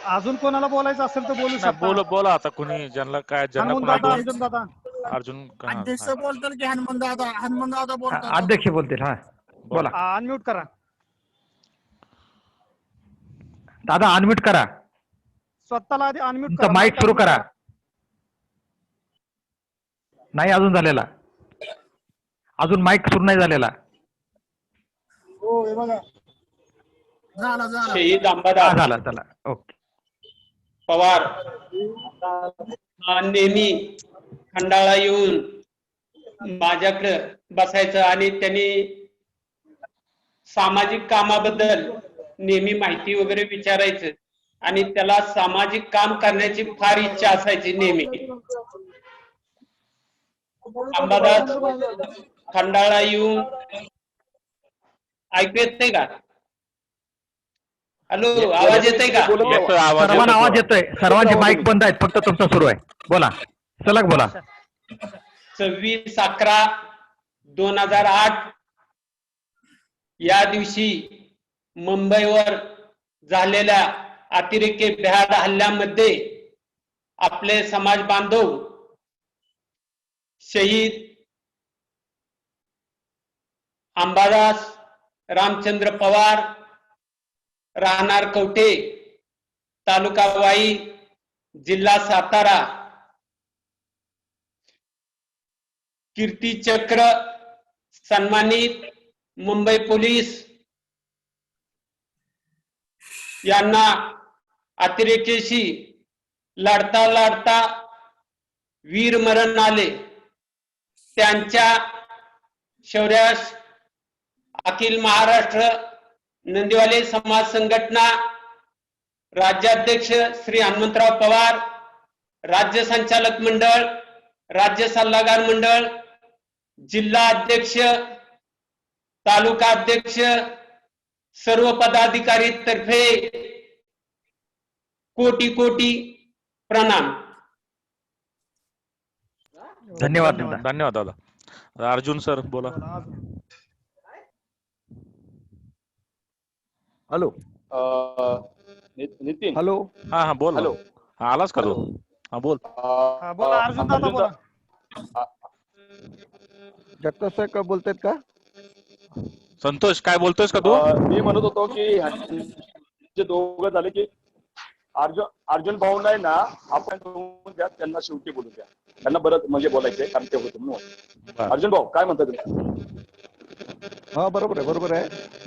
अजून कोणाला बोलायचं असेल तर बोलू शकता. बोला आता कोणी ज्यांना काय अर्जुन दादा. अर्जुन अध्यक्ष बोलतील की हनुमान दादा बोलतात. अध्यक्ष बोलतील. हा, बोला. अनम्यूट करा दादा, अनम्यूट करा. स्वतःला आधी अनम्यूट तुमचा करा. माईक सुरू करा. नाही अजून झालेला. अजून माईक सुरू नाही झालेला. हो, हे बघा. झाला. शहीद अंबादास झाला. ओके. पवार नेहमी खंडाळा येऊन माझ्याकडे बसायचं आणि त्यांनी सामाजिक कामाबद्दल नेहमी माहिती वगैरे विचारायचं आणि त्याला सामाजिक काम करण्याची फार इच्छा असायची नेहमी. अंबादास खंडाळा येऊन ऐकू येतंय का? हॅलो, आवाज येतोय का? सर्वांना आवाज येतोय. सर्वांचे माईक बंद आहेत, फक्त तुमचा सुरू आहे. बोला, सलग बोला. 26/11/2008 या दिवशी मुंबईवर झालेल्या अतिरेकी भ्याड हल्ल्यामध्ये आपले समाज बांधव शहीद अंबादास रामचंद्र पवार, राहणार कवठे, तालुका वाई, जिल्हा सातारा, कीर्ती चक्र सन्मानित मुंबई पोलीस यांना अतिरेकीशी लढता वीरमरण आले. त्यांच्या शौर्यास अखिल महाराष्ट्र नंदिवाले समाज संघटना राज्याध्यक्ष श्री हनुमंतराव पवार, राज्य संचालक मंडळ, राज्य सल्लागार मंडळ, जिल्हा अध्यक्ष, तालुका अध्यक्ष, सर्व पदाधिकारी तर्फे कोटी प्रणाम. धन्यवाद. धन्यवाद दादा. अर्जुन सर बोला. हॅलो नितीन. हॅलो. हा हा बोल. हॅलो. हा आलास का तू? हा बोल. हा बोला अर्जुन दादा बोला. जगताप साहेब का बोलतायत का? संतोष काय बोलतोयस का तू? मी म्हणत होतो की दोघं झाले की अर्जुन भाऊ नाही ना, आपण द्या त्यांना शेवटी बोलू द्या. त्यांना बरंच म्हणजे बोलायचंय कारण ते होते म्हणून. अर्जुन भाऊ काय म्हणता तुम्ही? हा बरोबर आहे.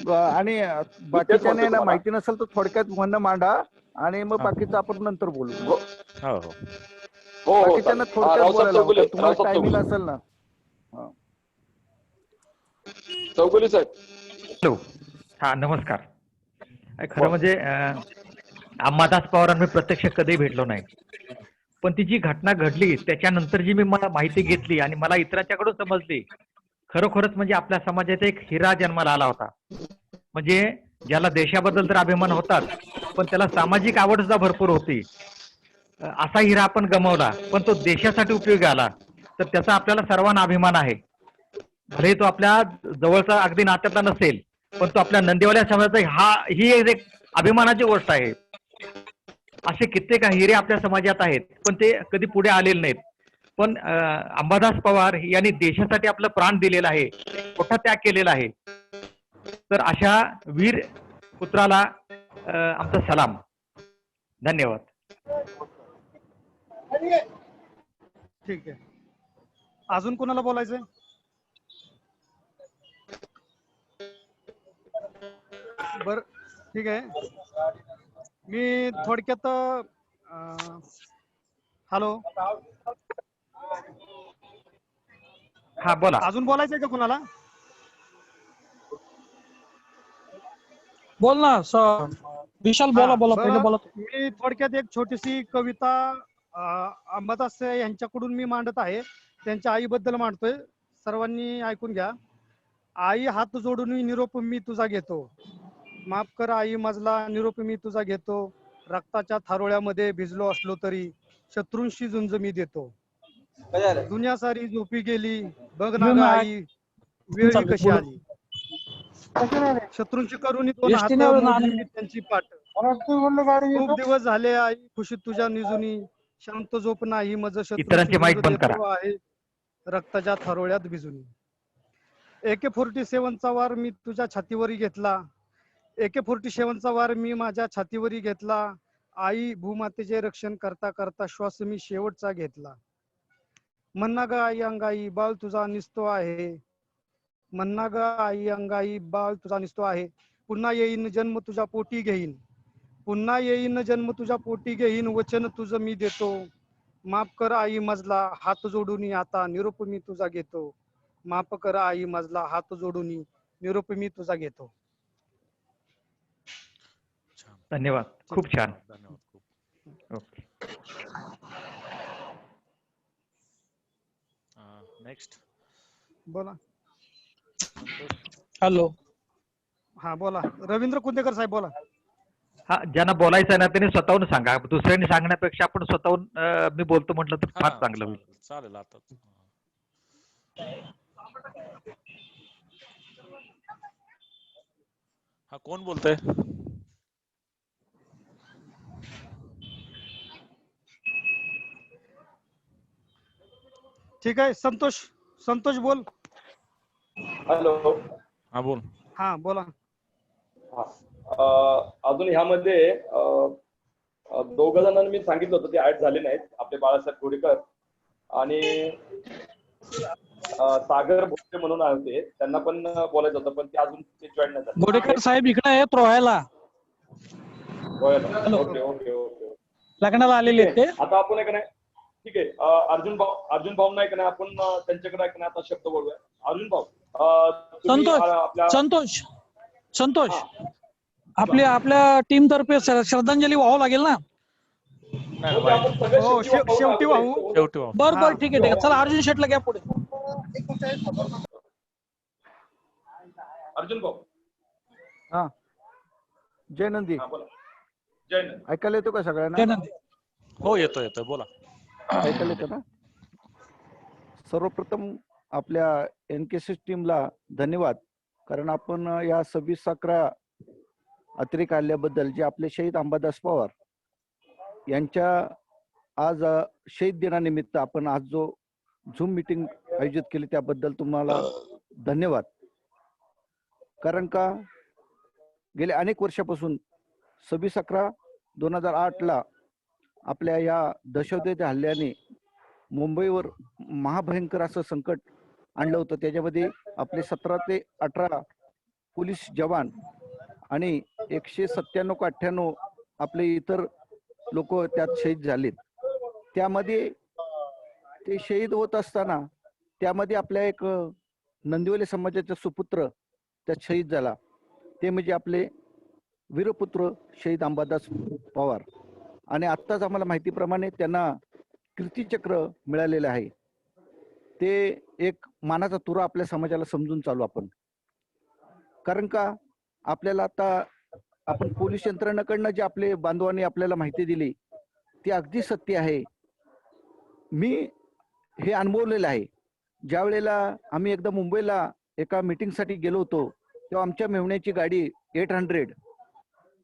आणि तेच बाकीच्या म्हणतोय ना तुम्हाला. माहिती नसेल तर थोडक्यात म्हणणं मांडा आणि मग हा. बाकीचं आपण नंतर बोलू. हो हो. हो बाकीच्यांना चालेल. थोडक्यात रावसाहेब बोलायला हवं, चौगुले, कारण तुम्हाला रावसाहेब टायमिंग चौगुले. असेल ना. चौगुले साहेब. हॅलो. हा नमस्कार. खरं म्हणजे अंबादास पवारांना मी प्रत्यक्ष कधी भेटलो नाही, पण ती जी घटना घडली त्याच्यानंतर जी मी मला माहिती घेतली आणि मला इतरांच्याकडून समजली, खरोखरच म्हणजे आपल्या समाजाचा एक हिरा जन्माला आला होता. म्हणजे ज्याला देशाबद्दल तर अभिमान होताच, पण त्याला सामाजिक आवड सुद्धा भरपूर होती. असा हिरा आपण गमावला, पण तो देशासाठी उपयोगी आला, तर त्याचा आपल्याला सर्वांना अभिमान आहे. भले तो आपल्या जवळचा अगदी नात्यातला नसेल, पण तो आपल्या नंदीवाल्या समाजाचा ही एक अभिमानाची गोष्ट आहे. असे कित्येक हिरे आपल्या समाजात आहेत, पण ते कधी पुढे आलेले नाहीत. पण अंबादास पवार यांनी देशासाठी आपलं प्राण दिलेलं आहे, मोठा त्याग केलेला आहे. तर अशा वीर पुत्राला आमचा सलाम. धन्यवाद. ठीक आहे. अजून कोणाला बोलायचंय? बर ठीक आहे. मी थोडक्यात हॅलो. हा बोला. अजून बोलायचंय का कुणाला? बोल ना विशाल, बोला बोला बरं, पहिले बोला. मी थोडक्यात एक छोटीशी कविता अंबादास यांच्याकडून मी मांडत आहे. त्यांच्या आईबद्दल मांडतोय, सर्वांनी ऐकून घ्या. आई हात जोडून निरोप मी तुझा घेतो, माफ कर आई मजला निरोप मी तुझा घेतो, रक्ताच्या थारोळ्यामध्ये भिजलो असलो तरी शत्रूंशी झुंज मी देतो. दुनिया सारी झोपी गेली बघ ना ग आई, वेळी कशी आली. शत्रूंची करुणी दोन हात मोडली मी त्यांची पाठ. खूप दिवस झाले आई खुशीत तुझ्या निजुनी, शांत झोप नाही मज इतरांचे शत्रूंची माईक झुंज बंद करा. देतो आहे रक्ताच्या थारोळ्यात भिजून. AK-47चा वार मी तुझ्या छातीवरी घेतला, AK-47चा वार मी माझ्या छातीवरी घेतला. आई भूमातेचे रक्षण करता करता श्वास मी शेवटचा घेतला. म्हणना ग आई अंगाई बाळ तुझा निसतो आहे, म्हणना ग आई अंगाई बाळ तुझा निसतो आहे. पुन्हा येईन जन्म तुझ्या पोटी घेईन, पुन्हा येईन जन्म तुझ्या पोटी घेईन, वचन तुझं मी देतो. माफ कर आई मजला हात जोडून आता निरोप मी तुझा घेतो, माफ कर आई मजला हात जोडून निरोप मी तुझा घेतो. धन्यवाद. खूप छान. धन्यवाद. ओके. नेक्स्ट बोला. हॅलो. हा बोला. रवींद्र कुंदेकर साहेब बोला. हा ज्यांना बोलायचं आहे ना त्यांनी स्वतःहून सांगा, दुसऱ्यांनी सांगण्यापेक्षा आपण स्वतःहून मी बोलतो म्हटलं तर फार चांगलं होईल. चालेल आता. हा कोण बोलतंय? ठीक आहे. संतोष, संतोष बोल. हॅलो. हा बोल. हा बोला. अजून ह्यामध्ये दोघ जणांना मी सांगितलं होतं ते ऍड झाले नाहीत, आपले बाळासाहेब घोडेकर आणि सागर भोसले म्हणून होते, त्यांना पण बोलायचं होतं पण ते अजून ते जॉईन नाही झाले. घोडेकर साहेब इकडे आहेत रोहायला. Okay okay okay. लग्नाला आलेले आहेत ते. आता आपण एक नाही, ठीक आहे. अर्जुन भाऊ नाही का नाही, आपण त्यांच्याकडे एक नाही आता शब्द बोलूया. अर्जुन भाऊ, संतोष आपल्या टीम तर्फे श्रद्धांजली व्हावं लागेल ना. हो शेवटी वाहू. बरं बरं ठीक आहे. चला अर्जुन शेटला घ्या पुढे. अर्जुन भाऊ. हा जय नंदी. जय नंदी. ऐकायला येतो का सगळ्यांना? हो येतो येतो बोला. ऐकायला येतं ना? सर्वप्रथम आपल्या NKC टीमला धन्यवाद, कारण आपण या 26/11 अतिरेक आल्याबद्दल जे आपले शहीद अंबादास पवार यांच्या आज शहीद दिनानिमित्त आपण आज जो झूम मीटिंग आयोजित केली त्याबद्दल तुम्हाला धन्यवाद. कारण का गेल्या अनेक वर्षापासून 26/11/2008 ला आपल्या या दहशतवादी हल्ल्याने मुंबईवर महाभयंकर असं संकट आणलं होतं. त्याच्यामध्ये आपले 17 ते 18 पोलीस जवान आणि 197 का 98 आपले इतर लोक त्यात शहीद झालेत. त्यामध्ये ते शहीद होत असताना त्यामध्ये आपल्या एक नंदिवली समाजाचा सुपुत्र त्यात शहीद झाला. ते म्हणजे आपले वीरपुत्र शहीद अंबादास पवार. आणि आत्ताच आम्हाला माहितीप्रमाणे त्यांना कीर्तीचक्र मिळालेलं आहे. ते एक मानाचा तुरा आपल्या समाजाला समजून चालू आपण. कारण का आपल्याला आता आपण पोलीस यंत्रणेकडनं जे आपले बांधवांनी आपल्याला माहिती दिली ती अगदी सत्य आहे. मी हे अनुभवलेलं आहे. ज्या वेळेला आम्ही एकदा मुंबईला एका मीटिंगसाठी गेलो होतो तेव्हा आमच्या मेहण्याची गाडी 800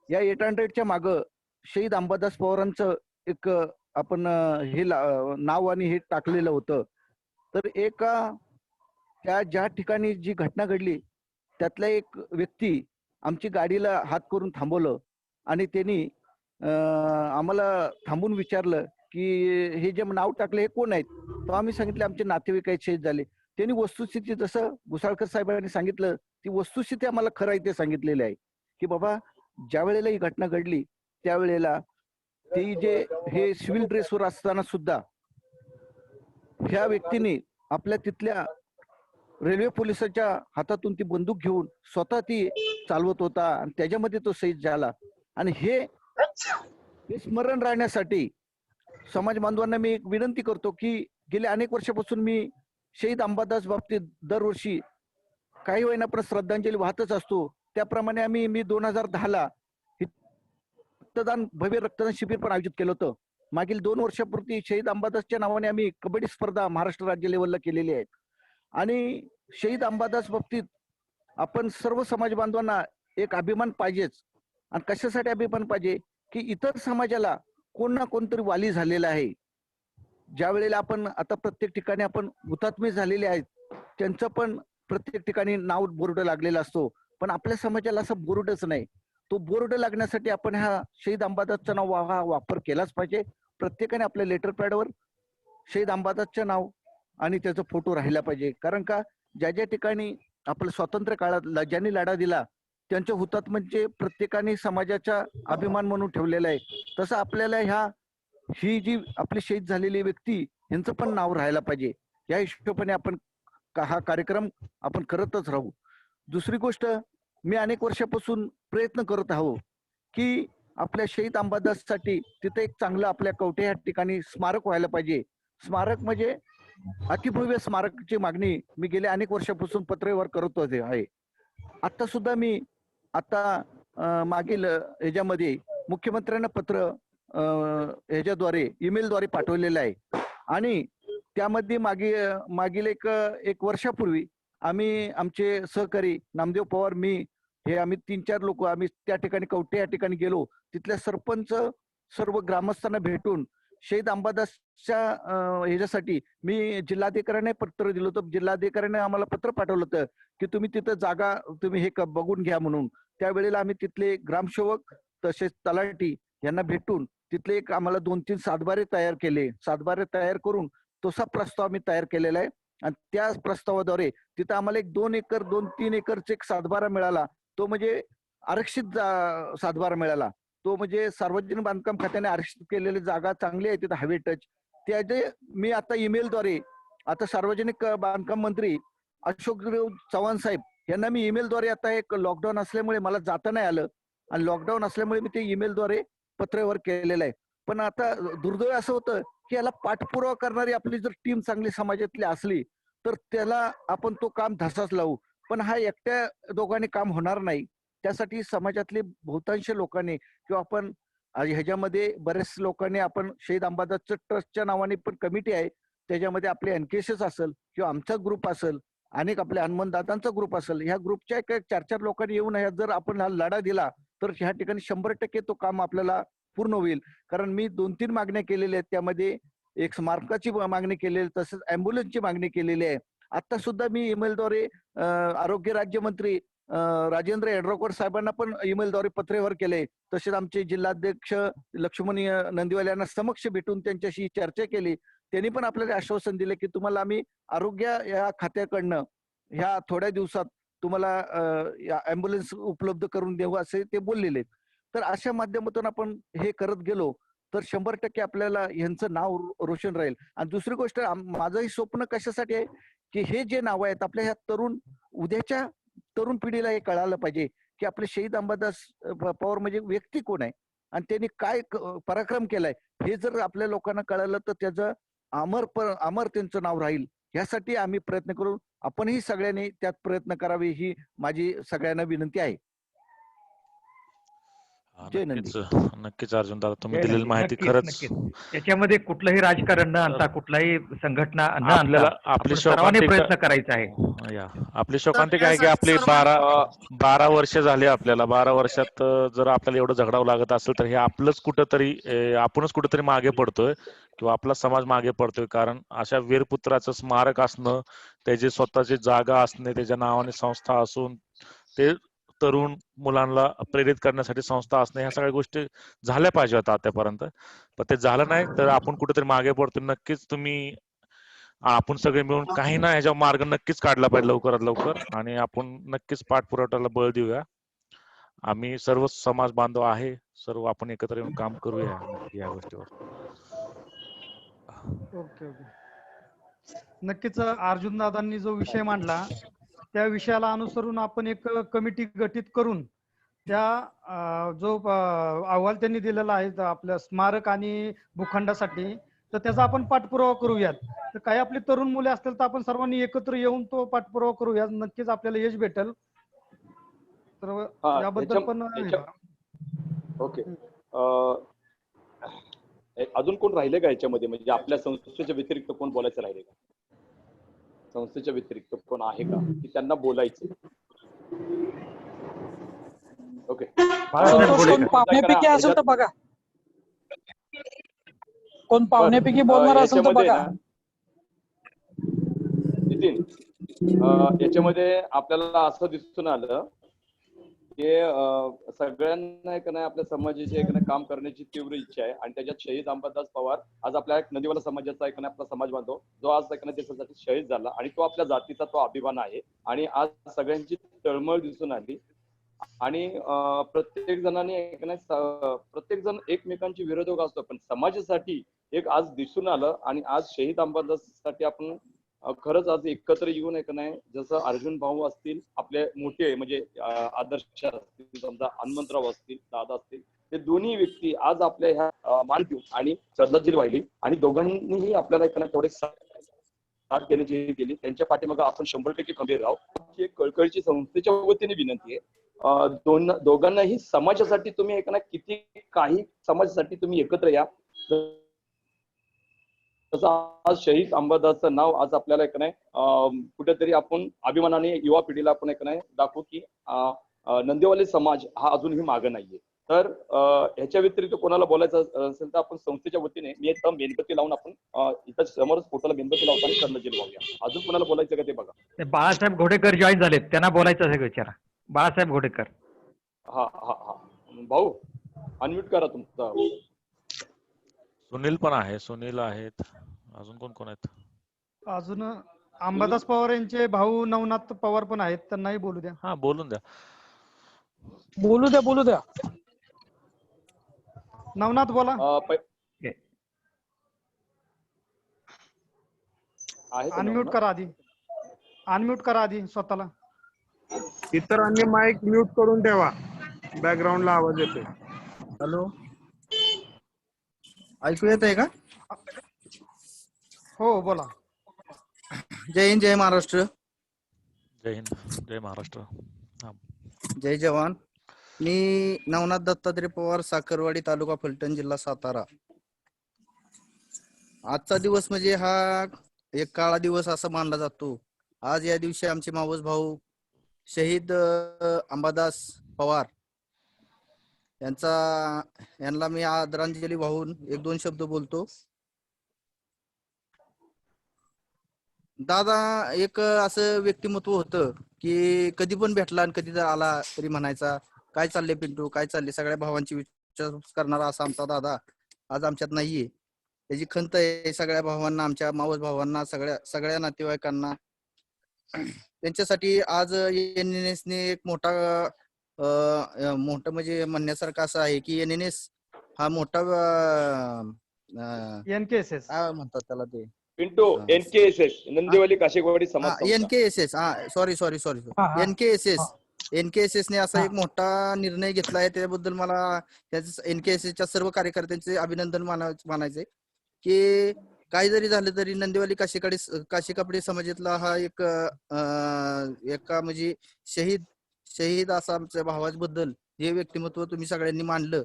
या 800च्या मागं शहीद अंबादास पवारांचं एक आपण हे नाव आणि हे टाकलेलं होतं. तर एका त्या ज्या ठिकाणी जी घटना घडली त्यातला एक व्यक्ती आमची गाडीला हात करून थांबवलं आणि त्यांनी आम्हाला थांबून विचारलं की हे जे नाव टाकले हे कोण आहेत. तर आम्ही सांगितलं आमचे नातेवाईक आहेत शहीद झाले. त्यांनी वस्तुस्थिती जसं घुसाळकर साहेबांनी सांगितलं ती वस्तुस्थिती आम्हाला खरं आहे ते सांगितलेलं आहे की बाबा ज्या वेळेला ही घटना घडली त्यावेळेला ती जे हे सिव्हिल ड्रेसवर असताना सुद्धा ह्या व्यक्तीने आपल्या तिथल्या रेल्वे पोलिसाच्या हातातून ती बंदूक घेऊन स्वतः ती चालवत होता आणि त्याच्यामध्ये तो शहीद झाला. आणि हे स्मरण राहण्यासाठी समाज बांधवांना मी एक विनंती करतो की गेल्या अनेक वर्षापासून मी शहीद अंबादास बाबतीत दरवर्षी काही वेळा पण श्रद्धांजली वाहतच असतो. त्याप्रमाणे मी 2010 ला भव्य रक्तदान शिबिर पण आयोजित केलं होतं. मागील 2 वर्षापूर्वी शहीद अंबादासच्या नावाने आम्ही कबड्डी स्पर्धा महाराष्ट्र राज्य लेवलला केलेली आहे. आणि शहीद अंबादास बाबतीत आपण सर्व समाज बांधवांना एक अभिमान पाहिजेच. आणि कशासाठी अभिमान पाहिजे की इतर समाजाला कोण ना कोणतरी वाली झालेला आहे. ज्या वेळेला आपण आता प्रत्येक ठिकाणी आपण हुतात्मे झालेले आहेत त्यांचं पण प्रत्येक ठिकाणी नाव बोर्ड लागलेला असतो. पण आपल्या समाजाला असं बोर्डच नाही. तो बोर्ड लागण्यासाठी आपण हा शहीद अंबादासचं नाव हा वापर केलाच पाहिजे. प्रत्येकाने आपल्या लेटर पॅडवर शहीद अंबादासचं नाव आणि त्याचा फोटो राहिला पाहिजे. कारण का ज्या ज्या ठिकाणी आपल्या स्वातंत्र्य काळात ज्यांनी लढा दिला त्यांच्या हुतात्म्यांचे प्रत्येकाने समाजाचा अभिमान म्हणून ठेवलेला आहे. तसं आपल्याला ही जी आपली शहीद झालेली व्यक्ती यांचं पण नाव राहायला पाहिजे. या हिशोबाने आपण हा कार्यक्रम आपण करतच राहू. दुसरी गोष्ट मी अनेक वर्षापासून प्रयत्न करत आहो की आपल्या शहीद अंबादाससाठी तिथे एक चांगलं आपल्या कवठे या ठिकाणी स्मारक व्हायला पाहिजे. स्मारक म्हणजे अतिभव्य स्मारकची मागणी मी गेल्या अनेक वर्षापासून पत्रव्यवहार करत आहे. आता सुद्धा मी मागील ह्याच्यामध्ये मुख्यमंत्र्यांना पत्र ह्याच्याद्वारे ईमेलद्वारे पाठवलेलं आहे. आणि त्यामध्ये मागील एक वर्षापूर्वी आम्ही आमचे सहकारी नामदेव पवार आम्ही 3-4 लोक आम्ही त्या ठिकाणी कवठे या ठिकाणी गेलो. तिथल्या सरपंच सर्व ग्रामस्थांना भेटून शहीद अंबादासच्या ह्याच्यासाठी मी जिल्हाधिकाऱ्यांना पत्र दिलं होतं. जिल्हाधिकाऱ्यांनी आम्हाला पत्र पाठवलं होतं की तुम्ही तिथं जागा तुम्ही हे बघून घ्या म्हणून. त्यावेळेला आम्ही तिथले ग्रामसेवक तसेच तलाठी यांना भेटून तिथले एक आम्हाला 2-3 सातबारे तयार केले. सातबारे तयार करून तसा प्रस्ताव आम्ही तयार केलेला आहे. आणि त्या प्रस्तावाद्वारे तिथं आम्हाला एक 2 एकर 2-3 एकरचा एक सातबारा मिळाला. तो म्हणजे आरक्षित सातबारा मिळाला. तो म्हणजे सार्वजनिक बांधकाम खात्याने आरक्षित केलेली जागा चांगली आहे तिथं हवे टच. त्याचे मी आता ईमेलद्वारे आता सार्वजनिक बांधकाम मंत्री अशोकदेव चव्हाण साहेब यांना मी ईमेलद्वारे आता एक लॉकडाऊन असल्यामुळे मला जाता नाही आलं आणि लॉकडाऊन असल्यामुळे मी ते ईमेलद्वारे पत्रव्यवहार केलेला आहे. पण आता दुर्दैव असं होतं की याला पाठपुरावा करणारी आपली जर टीम चांगली समाजातली असली तर त्याला आपण तो काम धसाच लावू. पण हा एकट्या दोघांनी काम होणार नाही. त्यासाठी समाजातले बहुतांश लोकांनी किंवा आपण ह्याच्यामध्ये बरेच लोकांनी आपण शहीद अंबादास ट्रस्टच्या नावाने पण कमिटी आहे. त्याच्यामध्ये आपले एनकेएसएस असेल किंवा आमचा ग्रुप असेल अनेक आपल्या हनुमान दादांचा ग्रुप असेल ह्या ग्रुपच्या 4-4 लोकांनी येऊन जर आपण हा लढा दिला तर ह्या ठिकाणी 100% तो काम आपल्याला पूर्ण होईल. कारण मी 2-3 मागण्या केलेल्या आहेत. त्यामध्ये एक स्मारकाची मागणी केलेली आहे, तसेच अँब्युलन्सची मागणी केलेली आहे. आता सुद्धा मी ईमेलद्वारे आरोग्य राज्यमंत्री राजेंद्र यड्रावकर साहेबांना पण ईमेलद्वारे पत्रव्यवहार केले. तसेच आमचे जिल्हाध्यक्ष लक्ष्मण नंदीवाले यांना समक्ष भेटून त्यांच्याशी चर्चा केली. त्यांनी पण आपल्याला आश्वासन दिले की तुम्हाला आम्ही आरोग्य या खात्याकडनं ह्या थोड्या दिवसात तुम्हाला अँब्युलन्स उपलब्ध करून देऊ असे ते बोललेले आहेत. तर अशा माध्यमातून आपण हे करत गेलो तर 100% आपल्याला यांचं नाव रोशन राहील. आणि दुसरी गोष्ट माझंही स्वप्न कशासाठी आहे की हे जे नाव आहेत आपल्या ह्या उद्याच्या तरुण पिढीला हे कळायला पाहिजे की आपले शहीद अंबादास पवार म्हणजे व्यक्ती कोण आहे आणि त्यांनी काय पराक्रम केलाय. हे जर आपल्या लोकांना कळालं तर त्याचं अमर त्यांचं नाव राहील. यासाठी आम्ही प्रयत्न करू. आपणही सगळ्यांनी त्यात प्रयत्न करावे ही माझी सगळ्यांना विनंती आहे. जय नंदी. नक्कीच अर्जुन दादा, तुम्ही दिलेली माहिती खरंच त्याच्यामध्ये कुठलंही राजकारण न आणता, कुठलाही संघटना न आणता आपली सर्वांनी प्रयत्न करायचा आहे. आपली शोकांतिका आहे की आपली 12 वर्ष झाली. आपल्याला 12 वर्षात जर आपल्याला एवढं झगडावं लागत असेल तर हे आपलंच कुठंतरी आपणच कुठंतरी मागे पडतोय किंवा आपला समाज मागे पडतोय. कारण अशा वीरपुत्राचं स्मारक असणं, त्याची स्वतःची जागा असणे, त्याच्या नावाने संस्था असून ते तरुण मुलांना प्रेरित करण्यासाठी संस्था असणे, ह्या सगळ्या गोष्टी झाल्या पाहिजे होत्या आतापर्यंत. पण ते झालं नाही तर आपण कुठेतरी मागे पडतो. नक्कीच आपण सगळे मिळून काही ना ह्याच्या मार्ग नक्कीच काढला पाहिजे लवकरात लवकर आणि आपण नक्कीच पाठपुराव्याला बळ देऊया. आम्ही सर्व समाज बांधव आहे, सर्व आपण एकत्र येऊन काम करूया नक्की या गोष्टीवर. ओके ओके, नक्कीच अर्जुन दादांनी जो विषय मांडला त्या विषयाला अनुसरून आपण एक कमिटी गठीत करून त्या जो अहवाल त्यांनी दिलेला आहे आपल्या स्मारक आणि भूखंडासाठी, तर त्याचा आपण पाठपुरावा करूयात. तर काही आपली तरुण मुले असतील तर आपण सर्वांनी एकत्र येऊन तो पाठपुरावा करूयात. नक्कीच आपल्याला यश भेटेल. तर याबद्दल पण ओके. अजून कोण राहिले का याच्यामध्ये, म्हणजे आपल्या संस्थेच्या व्यतिरिक्त कोण बोलायचं राहिले का? संस्थेच्या व्यतिरिक्त कोण आहे का की त्यांना बोलायचे? ओके, कोण पाहुण्यापैकी असेल तर बघा, कोण पाहुण्यापैकी बोलणार असेल तर बघा. नितीन, याच्यामध्ये आपल्याला असं दिसून आलं की सगळ्यांना एक नाही आपल्या समाजाची एक नाही काम करण्याची तीव्र इच्छा आहे आणि त्याच्यात शहीद अंबादास पवार आज आपल्या एक नदीवाला समाजाचा एक नाही आपला समाज बांधव जो आज एक नाही त्याच्यासाठी शहीद झाला आणि तो आपल्या जातीचा तो अभिमान आहे आणि आज सगळ्यांची तळमळ दिसून आली आणि प्रत्येक जण एकमेकांची विरोधक असतो पण समाजासाठी एक आज दिसून आलं आणि आज शहीद अंबादाससाठी आपण खरंच आज एकत्र येऊन एक नाही जसं अर्जुन भाऊ असतील, आपले मोठे म्हणजे आदर्श असतील, समजा हनुमंतराव असतील, दादा असतील, ते दोन्ही व्यक्ती आज आपल्या ह्या मान देऊन आणि श्रद्धांजली वाहिली आणि दोघांनीही आपल्याला एक तेवढे साथ देण्याची केली. त्यांच्या पाठीमागे आपण 100% खंबीर राहू. एक कळकळीची संस्थेच्या वतीने विनंती आहे, दोघांनाही समाजासाठी तुम्ही एक ना किती काही समाजासाठी तुम्ही एकत्र या. तसं आज शहीद अंबादासचं नाव आज आपल्याला एक नाही कुठेतरी आपण अभिमानाने युवा पिढीला आपण एक नाही दाखवू की नंदीवाले समाज हा अजूनही मागे नाहीये. तर ह्याच्या व्यतिरिक्त कोणाला बोलायचं असेल तर आपण संस्थेच्या वतीने मी एक मेणबत्ती लावून आपण इथं समोरच फोटोला मेणबत्ती लावताना श्रद्धांजली वाहूया. अजून कोणाला बोलायचं का ते बघा. बाळासाहेब घोडेकर जॉईन झालेत, त्यांना बोलायचं आहे विचारा. बाळासाहेब घोडेकर. हा हा हा भाऊ अनम्यूट करा तुमचा. सुनील पण आहे, सुनील आहेत, अजून कोण कोण आहेत? अजून अंबादास पवार यांचे भाऊ नवनाथ पवार पण आहेत, त्यांनाही बोलू द्या. हा बोलून द्या, बोलू द्या. नवनाथ बोला. अनम्यूट करा आधी स्वतःला. इतरांनी माईक म्यूट करून ठेवा, बॅकग्राऊंडला आवाज येतोय. हॅलो, ऐकू येत आहे का? हो बोला. जय हिंद, जय महाराष्ट्र. जय हिंद, जय महाराष्ट्र. जय जवान. मी नवनाथ दत्तात्रय पवार, साखरवाडी, तालुका फलटण, जिल्हा सातारा. आजचा दिवस म्हणजे हा एक काळा दिवस असा मानला जातो. आज या दिवशी आमचे मावस भाऊ शहीद अंबादास पवार यांना मी आदरांजली वाहून एक दोन शब्द बोलतो. दादा एक असं व्यक्तिमत्व होतं की कधी पण भेटला आणि कधी जर आला तरी म्हणायचा, काय चाललंय पिंटू, काय चाललंय, सगळ्या भावांची विचारपूस करणारा असा आमचा दादा आज आमच्यात नाहीये. त्याची खंत आहे सगळ्या भावांना, आमच्या मावस भावांना, सगळ्या नातेवाईकांना. त्यांच्यासाठी आज NNS ने एक मोठं म्हणजे म्हणण्यासारखं असं आहे की NNS हा मोठा NKSS काय म्हणतात त्याला ते पिंटू NKSS नंदिवली काशेवाडी समाज संस्था. NKSS सॉरी NKSS ने असा एक मोठा निर्णय घेतलाय. त्याबद्दल मला NKSS सर्व कार्यकर्त्यांचे अभिनंदन मानायचे की काही जरी झालं तरी नंदिवली काशी कपडे समाजातला हा एका म्हणजे शहीद असा आमच्या भावाबद्दल हे व्यक्तिमत्व तुम्ही सगळ्यांनी मांडलं,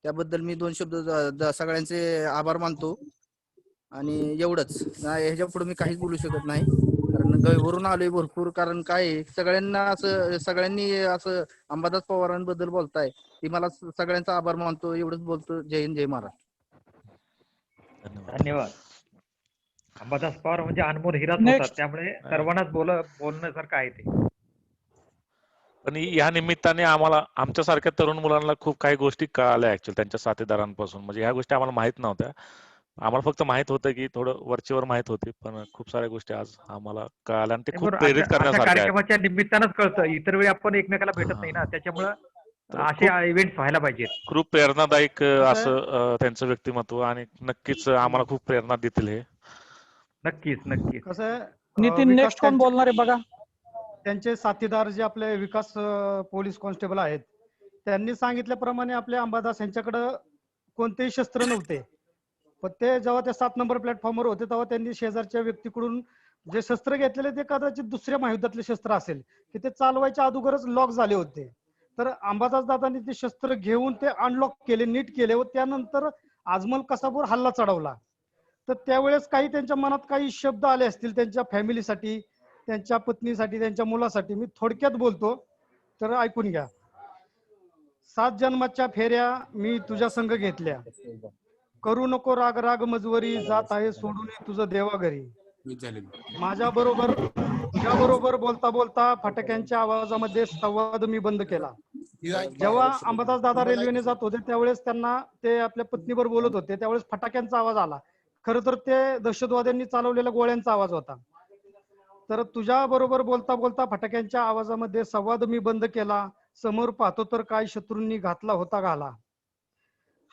त्याबद्दल मी दोन शब्द सगळ्यांचे आभार मानतो. आणि एवढंच, ह्याच्या पुढे मी काहीच बोलू शकत नाही कारण गैवरून आलोय भरपूर. कारण काय सगळ्यांनी असं अंबादास पवारांबद्दल बोलताय, ती मला सगळ्यांचा आभार मानतो. एवढंच बोलतो. जय हिंद, जय महाराष्ट्र. धन्यवाद. अंबादास पवार म्हणजे अनमोल हिराच होता, त्यामुळे सर्वांनाच बोलण्यासारखं आहे ते. पण या निमित्ताने आम्हाला आमच्यासारख्या तरुण मुलांना खूप काही गोष्टी कळाल्या ऍक्च्युअली त्यांच्या साथीदारांपासून. म्हणजे ह्या गोष्टी आम्हाला माहित नव्हत्या. आम्हाला फक्त माहित होतं की थोडं वरचेवर माहित होती, पण खूप साऱ्या गोष्टी आज आम्हाला कळाल्या आणि ते खूप प्रेरित करण्यासारख्या आहेत. कार्यक्रमाच्या निमित्तानंच कळतं, इतर वेळी आपण एकमेकाला भेटत नाही ना, त्याच्यामुळं असे इव्हेंट्स व्हायला पाहिजेत. खूप प्रेरणादायक असं त्यांचं व्यक्तिमत्व आणि नक्कीच आम्हाला खूप प्रेरणा देतील हे. नक्कीच. कसं नितीन नेक्स्ट कोण बोलणार आहे बघा. त्यांचे साथीदार जे आपले विकास पोलीस कॉन्स्टेबल आहेत, त्यांनी सांगितल्याप्रमाणे आपल्या अंबादास यांच्याकडे कोणतेही शस्त्र नव्हते. पण ते जेव्हा त्या 7 नंबर प्लॅटफॉर्मवर होते तेव्हा त्यांनी शेजारच्या व्यक्तीकडून जे शस्त्र घेतलेले ते कदाचित दुसऱ्या महायुद्धातले शस्त्र असेल की ते चालवायच्या अगोदरच लॉक झाले होते. तर अंबादास दादांनी ते शस्त्र घेऊन ते अनलॉक केले, नीट केले व त्यानंतर आजमल कसाबवर हल्ला चढवला. तर त्यावेळेस काही त्यांच्या मनात काही शब्द आले असतील त्यांच्या फॅमिलीसाठी, त्यांच्या पत्नीसाठी, त्यांच्या मुलासाठी. मी थोडक्यात बोलतो तर ऐकून घ्या. 7 जन्माच्या फेऱ्या मी तुझ्या संग घेतल्या, करू नको राग राग मजवरी, जात आहे सोडून तुझं देवा घरी. माझ्या बरोबर बोलता बोलता फटाक्यांच्या आवाजामध्ये संवाद मी बंद केला. जेव्हा अंबादास दादा रेल्वेने जात होते त्यावेळेस त्यांना ते आपल्या पत्नीवर बोलत होते, त्यावेळेस फटाक्यांचा आवाज आला. खरं तर ते दहशतवाद्यांनी चालवलेल्या गोळ्यांचा आवाज होता. तर तुझ्या बरोबर बोलता बोलता फटाक्यांच्या आवाजामध्ये संवाद मी बंद केला, समोर पाहतो तर काय शत्रूंनी घातला होता घाला.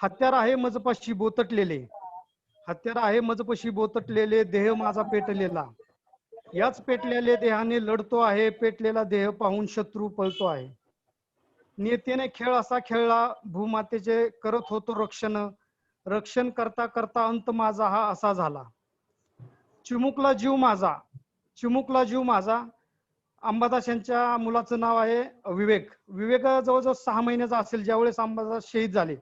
हत्यार आहे मजपाशी बोतटलेले, हत्यार आहे मजपाशी बोतटलेले, देह माझा पेटलेला, याच पेटलेल्या देहाने लढतो आहे, पेटलेला देह पाहून शत्रू पळतो आहे. नेतेने खेळ असा खेळला, भूमातेचे करत होतो रक्षण करता करता अंत माझा हा असा झाला. चिमुकला जीव माझा. अंबादास यांच्या मुलाचं नाव आहे विवेक. जवळजवळ 6 महिन्याचा असेल ज्यावेळेस अंबादास शहीद झाले.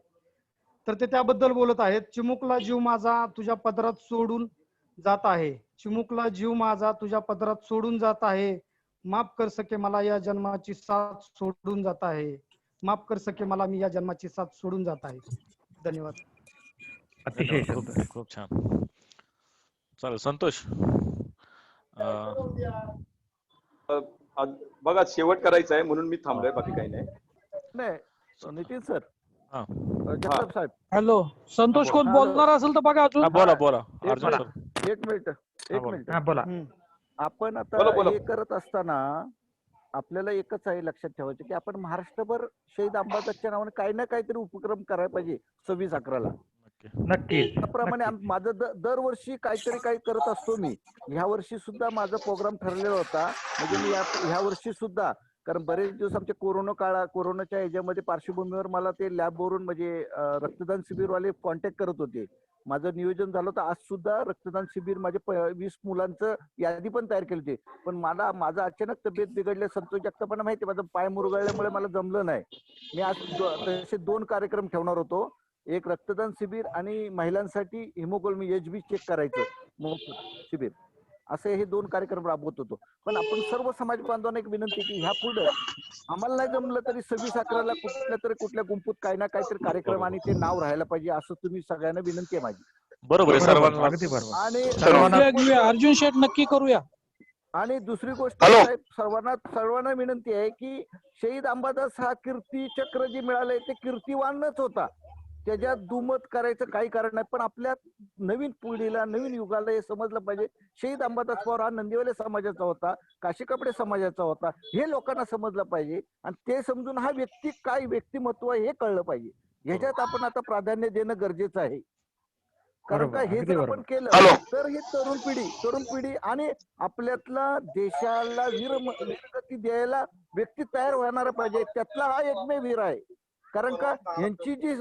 तर ते त्याबद्दल बोलत आहेत. चिमुकला जीव माझा तुझ्या पदरात सोडून जात आहे, चिमुकला जीव माझा तुझ्या पदरात सोडून जात आहे, माफ कर सके मला या जन्माची साथ सोडून जात आहे, माफ कर सके मला मी या जन्माची साथ सोडून जात आहे. धन्यवाद. अतिशय खूप छान. चालेल संतोष. बघा शेवट करायचा आहे म्हणून मी थांबलोय, बाकी काही नाही. नितीन सर, जगताप साहेब, हॅलो, संतोष कोण बोलणार असेल तर बघा अजून. बोला. एक मिनिट बोला. आपण आता हे करत असताना आपल्याला एकच आहे लक्षात ठेवायचं की आपण महाराष्ट्रभर शहीद अंबादासच्या नावाने काही ना काहीतरी उपक्रम करायला पाहिजे. 26/11ला नक्की. त्याप्रमाणे माझं दरवर्षी काहीतरी काही करत असतो मी. ह्या वर्षी सुद्धा माझा प्रोग्राम ठरलेला होता. म्हणजे मी ह्या वर्षी सुद्धा, कारण बरेच दिवस आमच्या कोरोनाच्या ह्याच्यामध्ये पार्श्वभूमीवर मला ते लॅबवरून म्हणजे रक्तदान शिबिरवाले कॉन्टॅक्ट करत होते. माझं नियोजन झालं होतं आज सुद्धा रक्तदान शिबिर माझे 20 मुलांचं यादी पण तयार केली होती. पण माझं अचानक तब्येत बिघडले. संतोष जगतापांना माहिती, माझं पाय मुरगळल्यामुळे मला जमलं नाही. मी आज तसे 2 कार्यक्रम ठेवणार होतो. एक रक्तदान शिबिर आणि महिलांसाठी हिमोग्लोबिन HB चेक करायचं शिबिर. असे हे 2 कार्यक्रम राबवत होतो. पण आपण सर्व समाज बांधवांना एक विनंती की ह्या पुढे आम्हाला नाही जमलं तरी 26/11ला कुठल्या गुंपूत काही ना काहीतरी कार्यक्रम आणि ते नाव राहायला पाहिजे असं तुम्ही सगळ्यांना विनंती आहे माझी. बरोबर आहे सर्वांना. अगदी बरोबर. आणि अर्जुन शेठ नक्की करूया. आणि दुसरी गोष्ट साहेब सर्वांना विनंती आहे की शहीद अंबादास हा कीर्ती चक्र जे मिळालंय ते कीर्तिवानच होता. त्याच्यात दुमत करायचं काही कारण नाही. पण आपल्या नवीन पिढीला नवीन युगाला हे समजलं पाहिजे शहीद अंबादास पवार हा नंदिवले समाजाचा होता, काशी कपडे समाजाचा होता, हे लोकांना समजलं पाहिजे. आणि ते समजून हा व्यक्ती काय व्यक्तिमत्व हे कळलं पाहिजे. ह्याच्यात आपण आता प्राधान्य देणं गरजेचं आहे. कारण का हे जर आपण केलं तर ही तरुण पिढी आणि आपल्यातला देशाला वीरगती द्यायला व्यक्ती तयार होणार पाहिजे. त्यातला हा एकमेव वीर आहे. कारण का यांची जी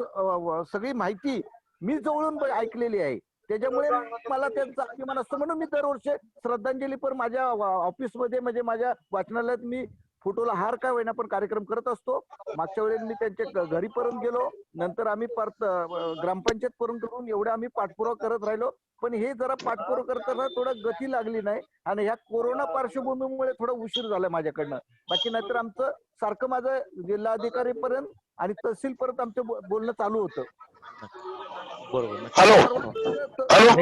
सगळी माहिती मी जवळून ऐकलेली आहे. त्याच्यामुळे मला त्यांचा अभिमान असतो. म्हणून मी दरवर्षी श्रद्धांजली पण माझ्या ऑफिसमध्ये म्हणजे माझ्या वाचनालयात मी फोटोला हार काय होईना पण कार्यक्रम करत असतो. मागच्या वेळेस मी त्यांच्या घरी पर्यंत गेलो. नंतर आम्ही परत ग्रामपंचायत पर्यंत करून एवढे आम्ही पाठपुरावा करत राहिलो. पण हे जरा पाठपुरावा करताना थोडं गती लागली नाही आणि ह्या कोरोना पार्श्वभूमीमुळे थोडा उशीर झाला माझ्याकडनं. बाकी नाहीतर आमचं सारखं माझं जिल्हाधिकारी पर्यंत आणि तहसील पर्यंत आमचं बोलणं चालू होतं. बरोबर.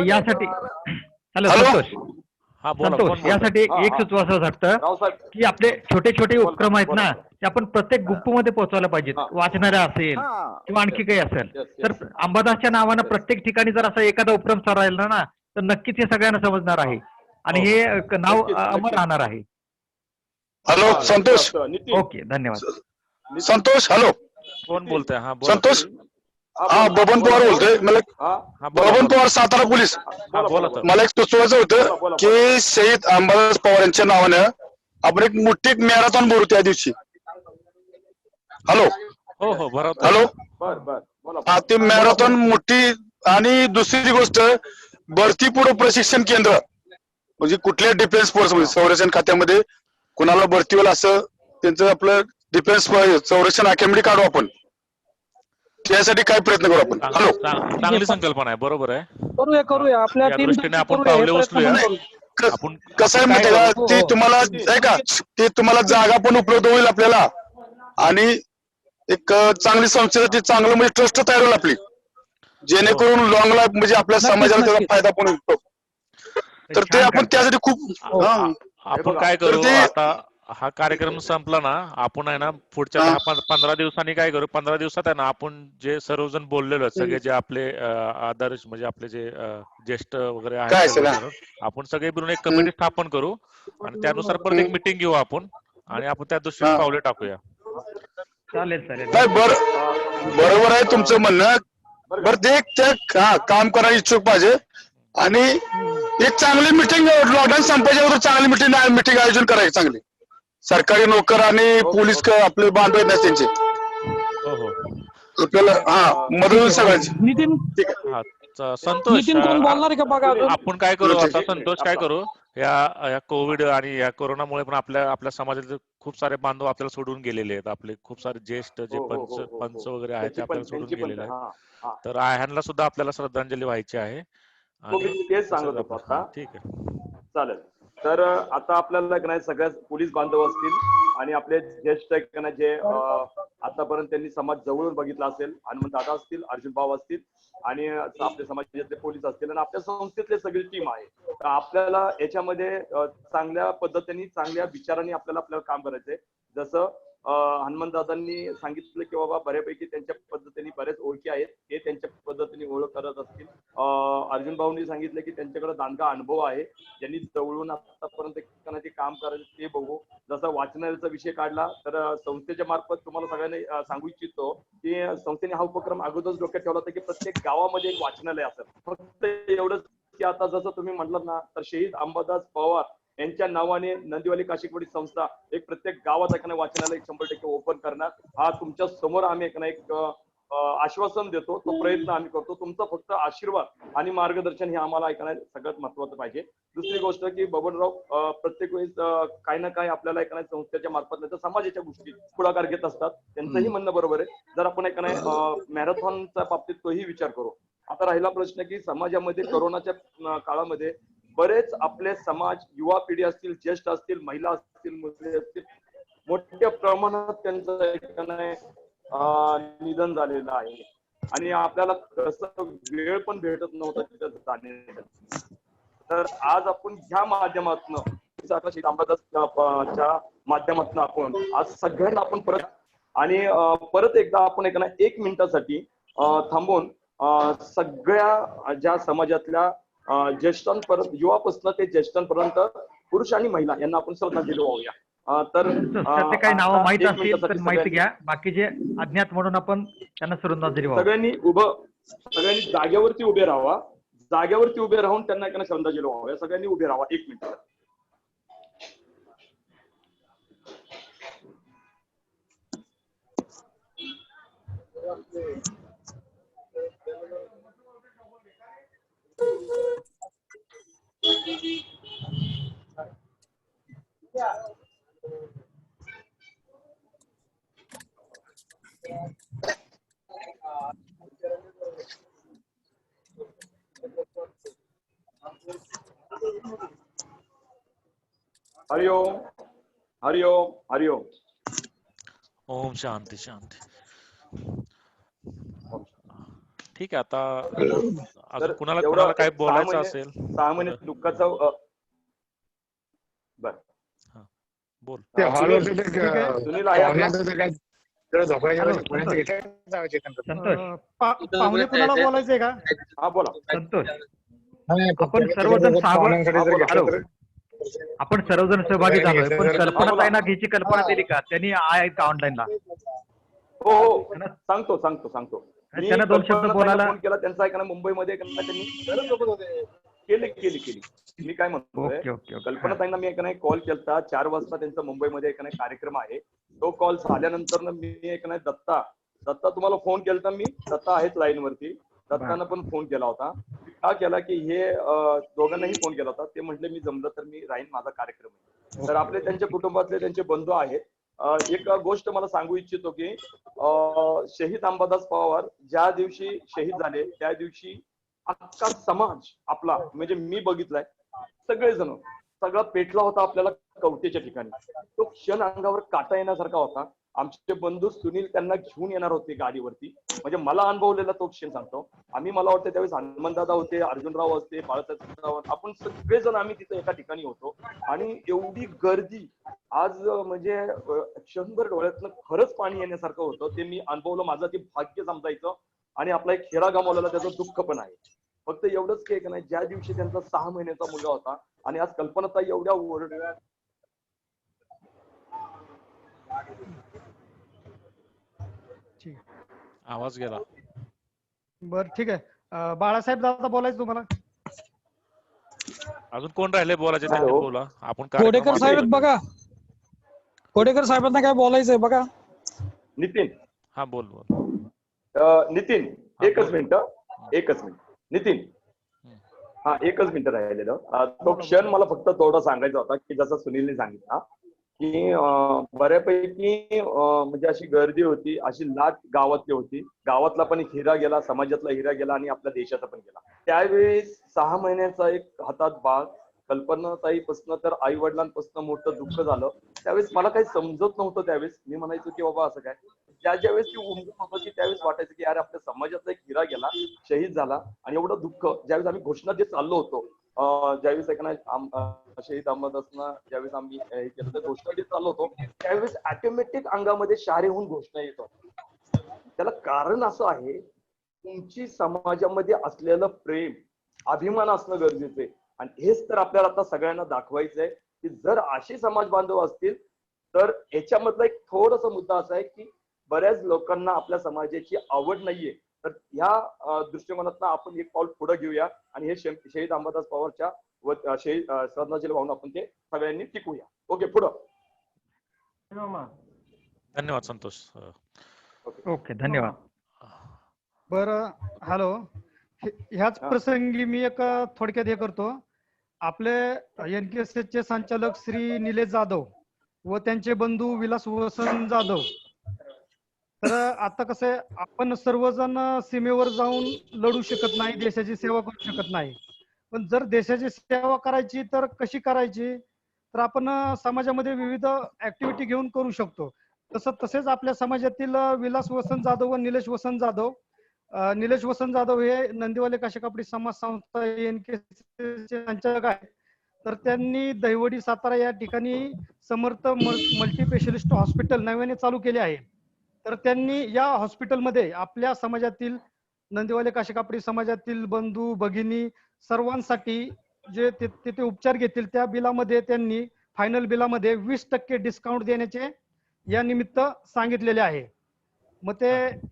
यासाठी संतोष यासाठी एक सुचवायचं वाटतं की आपले छोटे छोटे उपक्रम आहेत ना ते आपण प्रत्येक गुंपूमध्ये पोहोचवायला पाहिजेत. वाचणाऱ्या असेल किंवा आणखी काही असेल तर अंबादासच्या नावानं प्रत्येक ठिकाणी जर असा एखादा उपक्रम चालू राहिला ना तर नक्कीच हे सगळ्यांना समजणार आहे आणि हे नाव अमर राहणार आहे. हॅलो संतोष. ओके धन्यवाद. संतोष हॅलो कोण बोलतोय? हा संतोष. हा बबन पवार बोलतोय. बबन पवार सातारा पोलीस. मला एक सुचवायचं होतं की शहीद अंबादास पवार यांच्या नावानं आपण एक मोठी मॅरेथॉन भरू त्या दिवशी. हॅलो हॅलो हा ती मॅरेथॉन मोठी. आणि दुसरी गोष्ट भरती पूर्व प्रशिक्षण केंद्र म्हणजे कुठल्या डिफेन्स फोर्स मध्ये संरक्षण खात्यामध्ये कुणाला भरती होईल असं त्यांचं आपलं डिफेन्स संरक्षण अकॅडमी काढू आपण. त्यासाठी काय प्रयत्न करू आपण. हॅलो चांगली संकल्पना आहे. बरोबर आहे. करूया आपल्या दृष्टीने आपण पावले उचलूया. आपण कसं आहे माहिती का ती तुम्हाला आहे का ती तुम्हाला जागा पण उपलब्ध होईल आपल्याला आणि एक चांगली संस्थेसाठी चांगलं म्हणजे ट्रस्ट तयार होईल आपली जेणेकरून लॉंग लाईफ म्हणजे आपल्या समाजाला त्याचा फायदा पण होतो. तर ते आपण त्यासाठी खूप आपण काय करू आता हा कार्यक्रम संपला ना आपण आहे ना पुढच्या 10-15 दिवसांनी काय करू 15 दिवसात आहे ना आपण जे सर्वजण बोललेलो सगळे जे आपले आदर्श म्हणजे आपले जे ज्येष्ठ वगैरे आहेत आपण सगळे मिळून एक कमिटी स्थापन करू आणि त्यानुसार परत एक मीटिंग घेऊ आपण आणि आपण त्या दृष्टीने पावले टाकूया. चालेल चालेल. बरोबर आहे तुमचं म्हणणं. बरं ते त्या काम करायला इच्छुक पाहिजे आणि एक चांगली मिटिंग लॉकडाऊन संपायच्या अगोदर चांगली मिटिंग आयोजन करायची चांगली. सरकारी नोकर आणि पोलीस आपले बांधव आहेत ना त्यांचे आपल्याला मदत होईल सगळ्यांची. नितीन संतोष कोण बोलणार आहे का बघा. आपण काय करू आता संतोष काय करू या कोविड आणि या कोरोनामुळे पण आपल्या समाजातले खूप सारे बांधव आपल्याला सोडून गेलेले आहेत. आपले खूप सारे ज्येष्ठ जे पंच वगैरे आहेत ते आपल्याला सोडून गेलेले आहेत. तर ह्यांना सुद्धा आपल्याला श्रद्धांजली व्हायची आहे. तेच सांगत होतो आता. ठीक आहे चालेल. तर आता आपल्याला सगळ्या पोलीस बांधव असतील आणि आपले ज्येष्ठ जे आतापर्यंत त्यांनी समाज जवळून बघितला असेल हनुमंत दादा असतील अर्जुन भाऊ असतील आणि आपल्या समाजातले पोलीस असतील आणि आपल्या संस्थेतले सगळी टीम आहे. तर आपल्याला याच्यामध्ये चांगल्या पद्धतीने चांगल्या विचारांनी आपल्याला काम करायचंय. जसं हनुमंतदादांनी सांगितलं की बाबा बऱ्यापैकी त्यांच्या पद्धतीने बरेच ओळखी आहेत हे त्यांच्या पद्धतीने ओळख करत असतील. अर्जुन भाऊंनी सांगितलं की त्यांच्याकडे दांडगा अनुभव आहे ज्यांनी जवळून आतापर्यंत ते काम करायचं ते बघू. जसं वाचनालयाचा विषय काढला तर संस्थेच्या मार्फत तुम्हाला सगळ्यांना सांगू इच्छितो की संस्थेने हा उपक्रम अगोदरच डोक्यात ठेवला होता की प्रत्येक गावामध्ये एक वाचनालय असेल. फक्त एवढंच की आता जसं तुम्ही म्हटलं ना तर शहीद अंबादास पवार यांच्या नावाने नंदिवाली काशीकवडी संस्था एक प्रत्येक गावात वाचनालय 100% ओपन करणार हा तुमच्या समोर आम्ही एक आश्वासन देतो. तो प्रयत्न आम्ही करतो. तुमचा फक्त आशीर्वाद आणि मार्गदर्शन हे आम्हाला सगळ्यात महत्वाचं पाहिजे. दुसरी गोष्ट की बबनराव प्रत्येक वेळेस काही ना काही आपल्याला संस्थेच्या मार्फत नाही तर समाजाच्या गोष्टी पुढाकार घेत असतात. त्यांचंही म्हणणं बरोबर आहे. जर आपण मॅरेथॉनच्या बाबतीत तोही विचार करू. आता राहिला प्रश्न की समाजामध्ये कोरोनाच्या काळामध्ये बरेच आपले समाज, युवा पिढी असतील, ज्येष्ठ असतील, महिला असतील, मुले असतील, मोठ्या प्रमाणात त्यांचं एक नाही निधन झालेलं आहे. आणि आपल्याला कसं वेळ पण भेटत नव्हता तिथं जाण्यासाठी. तर आज आपण ह्या माध्यमातून शहीद अंबादासच्या माध्यमातून आपण आज सगळ्यांना आपण परत आणि परत एकदा आपण एक मिनिटासाठी थांबून सगळ्या ज्या समाजातल्या ज्येष्ठांपर्यंत, युवापासून ते ज्येष्ठांपर्यंत, पुरुष आणि महिला यांना आपण श्रद्धांजली वाहूया. तर त्याचे काही नावं माहित असतील तर माहिती घ्या, बाकीचे अज्ञात म्हणून आपण त्यांना श्रद्धांजली वाहू. सगळ्यांनी जागेवरती उभे राहावा, जागेवरती उभे राहून त्यांना श्रद्धांजली वाहूया. सगळ्यांनी उभे राहावा 1 मिनिट. हरिओम हरिओम हरिओम. ओम शांती शांती. ठीक आहे, आता अजून कुणाला काय बोलायचं असेल? 6 महिने दुःखाचं बर बोल. सुनील आहे आपला? पाहुणे कुणाला बोलायचंय का? हा बोला. संतोष, आपण सर्वजण आपण सर्वजण सहभागी झालोय, पण कल्पनाताईंना घ्यायची कल्पना दिली का? त्यांनी आहे का ऑनलाईनला? हो हो, सांगतो सांगतो सांगतो. त्यांना 2 शब्द बोलायला फोन केला त्यांचा आहे का मुंबईमध्ये त्यांनी केली. मी काय म्हणतोय, कल्पनाताईंना मी कॉल केलता 4 वाजता. त्यांचा मुंबईमध्ये कार्यक्रम आहे. तो कॉल झाल्यानंतर मी दत्ता तुम्हाला फोन केलता. मी दत्ता आहेत लाईन वरती. दत्तानं पण फोन केला होता. का केला की हे दोघांनाही फोन केला होता. ते म्हटले मी जमलं तर मी राहीन, माझा कार्यक्रम आहे. तर आपले त्यांच्या कुटुंबातले त्यांचे बंधू आहेत. एक गोष्ट मला सांगू इच्छितो की शहीद अंबादास पवार ज्या दिवशी शहीद झाले त्या दिवशी अख्खा समाज आपला, म्हणजे मी बघितलाय, सगळेजण सगळा पेटला होता आपल्याला कवटेच्या ठिकाणी. तो क्षण अंगावर काटा येण्यासारखा होता. आमचे बंधू सुनील त्यांना घेऊन येणार होते गाडीवरती. म्हणजे मला अनुभवलेला तो क्षण सांगतो. मला वाटतं त्यावेळेस हनुमंतदादा होते, अर्जुनराव असते, बाळासाहेब, आपण सगळेजण आम्ही तिथे एका ठिकाणी होतो. आणि एवढी गर्दी आज म्हणजे क्षणभर डोळ्यातनं खरंच पाणी येण्यासारखं होतं. ते मी अनुभवलं. माझं ते भाग्य समजायचं. आणि आपला एक खेळा गमावलेला त्याचं दुःख पण आहे. फक्त एवढंच की नाही, ज्या दिवशी त्यांचा 6 महिन्याचा मुलगा होता आणि आज कल्पनाताई एवढ्या ओरडल्या. आवाज गेला. बर ठीक आहे. बाळासाहेब दादा बोलायचं तुम्हाला? अजून कोण राहिले बोलायचे? त्यांनी बोला. आपण कोडेकर साहेब बघा, कोडेकर साहेबांना काय बोलायचंय बघा. नितीन, हा बोल बोल. नितीन एकच मिनिट. नितीन, हा एकच मिनिट राहिलेलं. तो क्षण मला फक्त थोडा सांगायचा होता की जसं सुनीलने सांगितला की बऱ्यापैकी म्हणजे अशी गर्दी होती, अशी लाट गावातली होती. गावातला पण एक हिरा गेला, समाजातला हिरा गेला आणि आपल्या देशाचा पण गेला. त्यावेळेस 6 महिन्याचा एक हातात बाळ, कल्पनाताईपासून तर आई वडिलांपासून मोठं दुःख झालं. त्यावेळेस मला काही समजत नव्हतं. त्यावेळेस मी म्हणायचो की बाबा असं काय. ज्यावेळेस ती उमजत होतं की त्यावेळेस वाटायचं की यार आपल्या समाजातला एक हिरा गेला, शहीद झाला. आणि एवढं दुःख ज्यावेळेस आम्ही घोषणा देत चाललो होतो, ज्यावेळेस शहीद अंबादासना ज्यावेळेस आम्ही हे केलं तर घोषणा देत चाललो होतो, त्यावेळेस ऑटोमॅटिक अंगामध्ये शारे होऊन घोषणा येत होती. त्याला कारण असं आहे, तुमची समाजामध्ये असलेलं प्रेम, अभिमान असणं गरजेचं आहे. आणि हेच तर आपल्याला आता सगळ्यांना दाखवायचं आहे की जर असे समाज बांधव असतील तर याच्यामधला एक थोडासा मुद्दा असा आहे की बऱ्याच लोकांना आपल्या समाजाची आवड नाहीये. तर ह्या दृष्टिकोनातून आपण एक पाऊल पुढे घेऊया आणि हे शहीद अंबादास पवारच्या श्रद्धांजली वाहून आपण ते सगळ्यांनी टिकूया. ओके, पुढं. धन्यवाद संतोष. ओके, धन्यवाद. बरं, हॅलो. ह्याच प्रसंगी मी एक थोडक्यात हे करतो. आपले NKSSचे संचालक श्री निलेश जाधव व त्यांचे बंधू विलास वसंत जाधव. तर आता कसं आहे, आपण सर्वजण सीमेवर जाऊन लढू शकत नाही, देशाची सेवा करू शकत नाही. पण जर देशाची सेवा करायची तर कशी करायची, तर आपण समाजामध्ये विविध ऍक्टिव्हिटी घेऊन करू शकतो. तसेच आपल्या समाजातील विलास वसंत जाधव व निलेश वसंत जाधव, निलेश वसंत जाधव हे नंदीवाले काशेकापडी समाज संस्था संचालक आहे. तर त्यांनी दहिवडी सातारा या ठिकाणी समर्थ मल्टी स्पेशलिस्ट हॉस्पिटल नव्याने चालू केले आहे. तर त्यांनी या हॉस्पिटलमध्ये आपल्या समाजातील नंदीवाले काशेकापडी समाजातील बंधू भगिनी सर्वांसाठी जे तिथे उपचार घेतील त्या बिलामध्ये त्यांनी फायनल बिलामध्ये 20% डिस्काउंट देण्याचे या निमित्त सांगितलेले आहे. मग ते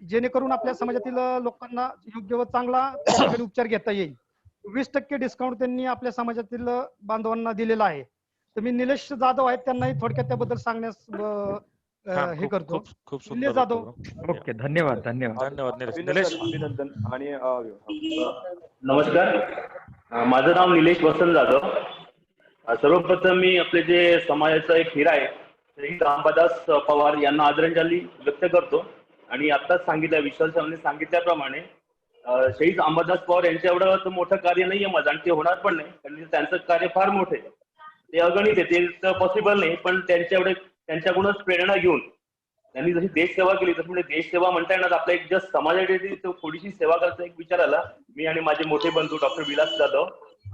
जेणेकरून आपल्या समाजातील लोकांना योग्य व चांगला त्या ठिकाणी उपचार घेता येईल. 20% डिस्काउंट त्यांनी आपल्या समाजातील बांधवांना दिलेला आहे. तर मी निलेश जाधव आहेत, त्यांनाही थोडक्यात त्याबद्दल सांगण्यास हे करतो. खूप निलेश सुंदर जाधव. ओके, धन्यवाद धन्यवाद. धन्यवाद निलेश. अभिनंदन. आणि नमस्कार, माझं नाव निलेश वसंत जाधव. सर्वप्रथम मी आपले जे समाजाचा एक हिरा आहे शहीद अंबादास पवार यांना आदरांजली व्यक्त करतो. आणि आत्ताच विश्वास साहेबांनी सांगितल्याप्रमाणे शहीद अंबादास पवार यांच्या एवढं तर मोठं कार्य नाहीये माझं, आणि ते होणार पण नाही, कारण त्यांचं कार्य फार मोठं आहे, ते अगणित आहे, ते तर पॉसिबल नाही. पण त्यांच्याकडूनच प्रेरणा घेऊन त्यांनी जशी देशसेवा केली तसं म्हणजे देशसेवा म्हणता येणार आपल्या एक जस्ट समाजाची थोडीशी सेवा करायचा एक विचार आला. मी आणि माझे मोठे बंधू डॉक्टर विलास जाधव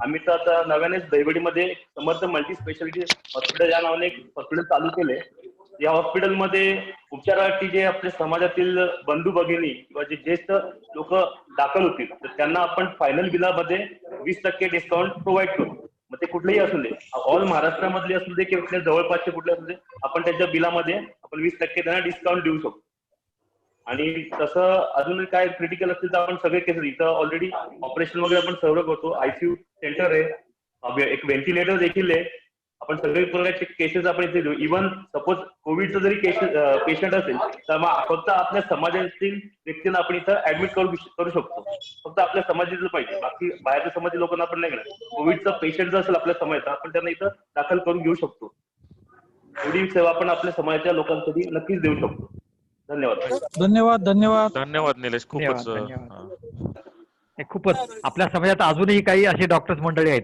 आम्ही तर आता नव्यानेच दहिवडीमध्ये समर्थ मल्टी स्पेशालिटी हॉस्पिटल या नावाने एक हॉस्पिटल चालू केले. या हॉस्पिटलमध्ये उपचारासाठी जे आपल्या समाजातील बंधू भगिनी किंवा जे ज्येष्ठ लोक दाखल होतील तर त्यांना आपण फायनल बिलामध्ये 20% डिस्काउंट प्रोव्हाइड करू. मग ते कुठलेही असू दे, ऑल महाराष्ट्रामधले असू दे किंवा जवळपासचे कुठले असू दे, आपण त्यांच्या बिलामध्ये आपण 20% त्यांना डिस्काउंट देऊ शकतो. आणि तसं अजून काय क्रिटिकल असतील तर आपण सगळे केसेस इथं ऑलरेडी ऑपरेशन वगैरे आपण सर्व करतो. आयसीयू सेंटर आहे, एक व्हेंटिलेटर देखील आहे. आपण सगळे प्रकारचे केसेस आपण इथे देऊ. इव्हन सपोज कोविडचं जरी पेशंट असेल तर मग फक्त आपल्या समाजातील व्यक्तींना आपण इथं ऍडमिट करू शकतो. फक्त आपल्या समाजाचं पाहिजे, बाकी बाहेरच्या समाजातील लोकांना आपण नाही घेणार. कोविडचं पेशंट जर असेल आपल्या समाजात आपण त्यांना इथं दाखल करून घेऊ शकतो. एवढी सेवा आपण आपल्या समाजाच्या लोकांसाठी नक्कीच देऊ शकतो. धन्यवाद धन्यवाद धन्यवाद धन्यवाद निलेश. खूपच खूपच आपल्या समाजात अजूनही काही असे डॉक्टर्स मंडळी आहेत,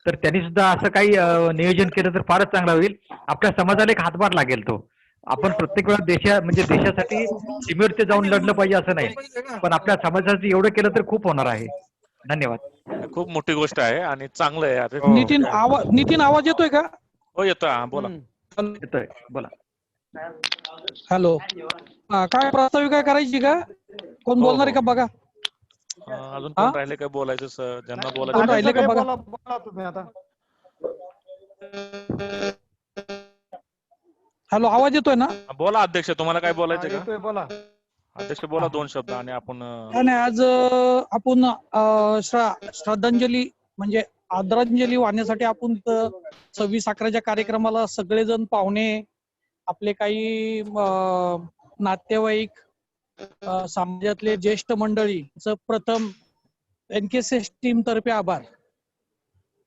तर त्यांनी सुद्धा असं काही नियोजन केलं तर फारच चांगलं होईल. आपल्या समाजाला एक हातभार लागेल. तो आपण प्रत्येक वेळा देशासाठी सीमेवरती जाऊन लढलं पाहिजे असं नाही, पण आपल्या समाजासाठी एवढं केलं तर खूप होणार आहे. धन्यवाद. खूप मोठी गोष्ट आहे आणि चांगलं आहे. नितीन आवाज येतोय का? हो येतोय, बोला. येतोय, बोला. हॅलो, काय प्रास्ताविक काय करायची का? कोण बोलणार आहे का बघा? अजून कोण राहिले काय बोलायचं? ज्यांना कोण राहिले का बघा? बोला तुम्ही आता. हॅलो, आवाज येतोय ना? बोला अध्यक्ष, तुम्हाला काय बोलायचं का? येतोय, बोला अध्यक्ष, बोला 2 शब्द. आणि आपण आणि आज आपण श्रद्धांजली म्हणजे आदरांजली वाहण्यासाठी आपण 26/11 कार्यक्रमाला सगळेजण पाहुणे, आपले काही नातेवाईक, समाजातले ज्येष्ठ मंडळीचं प्रथम एनकेएस टीम तर्फे आभार.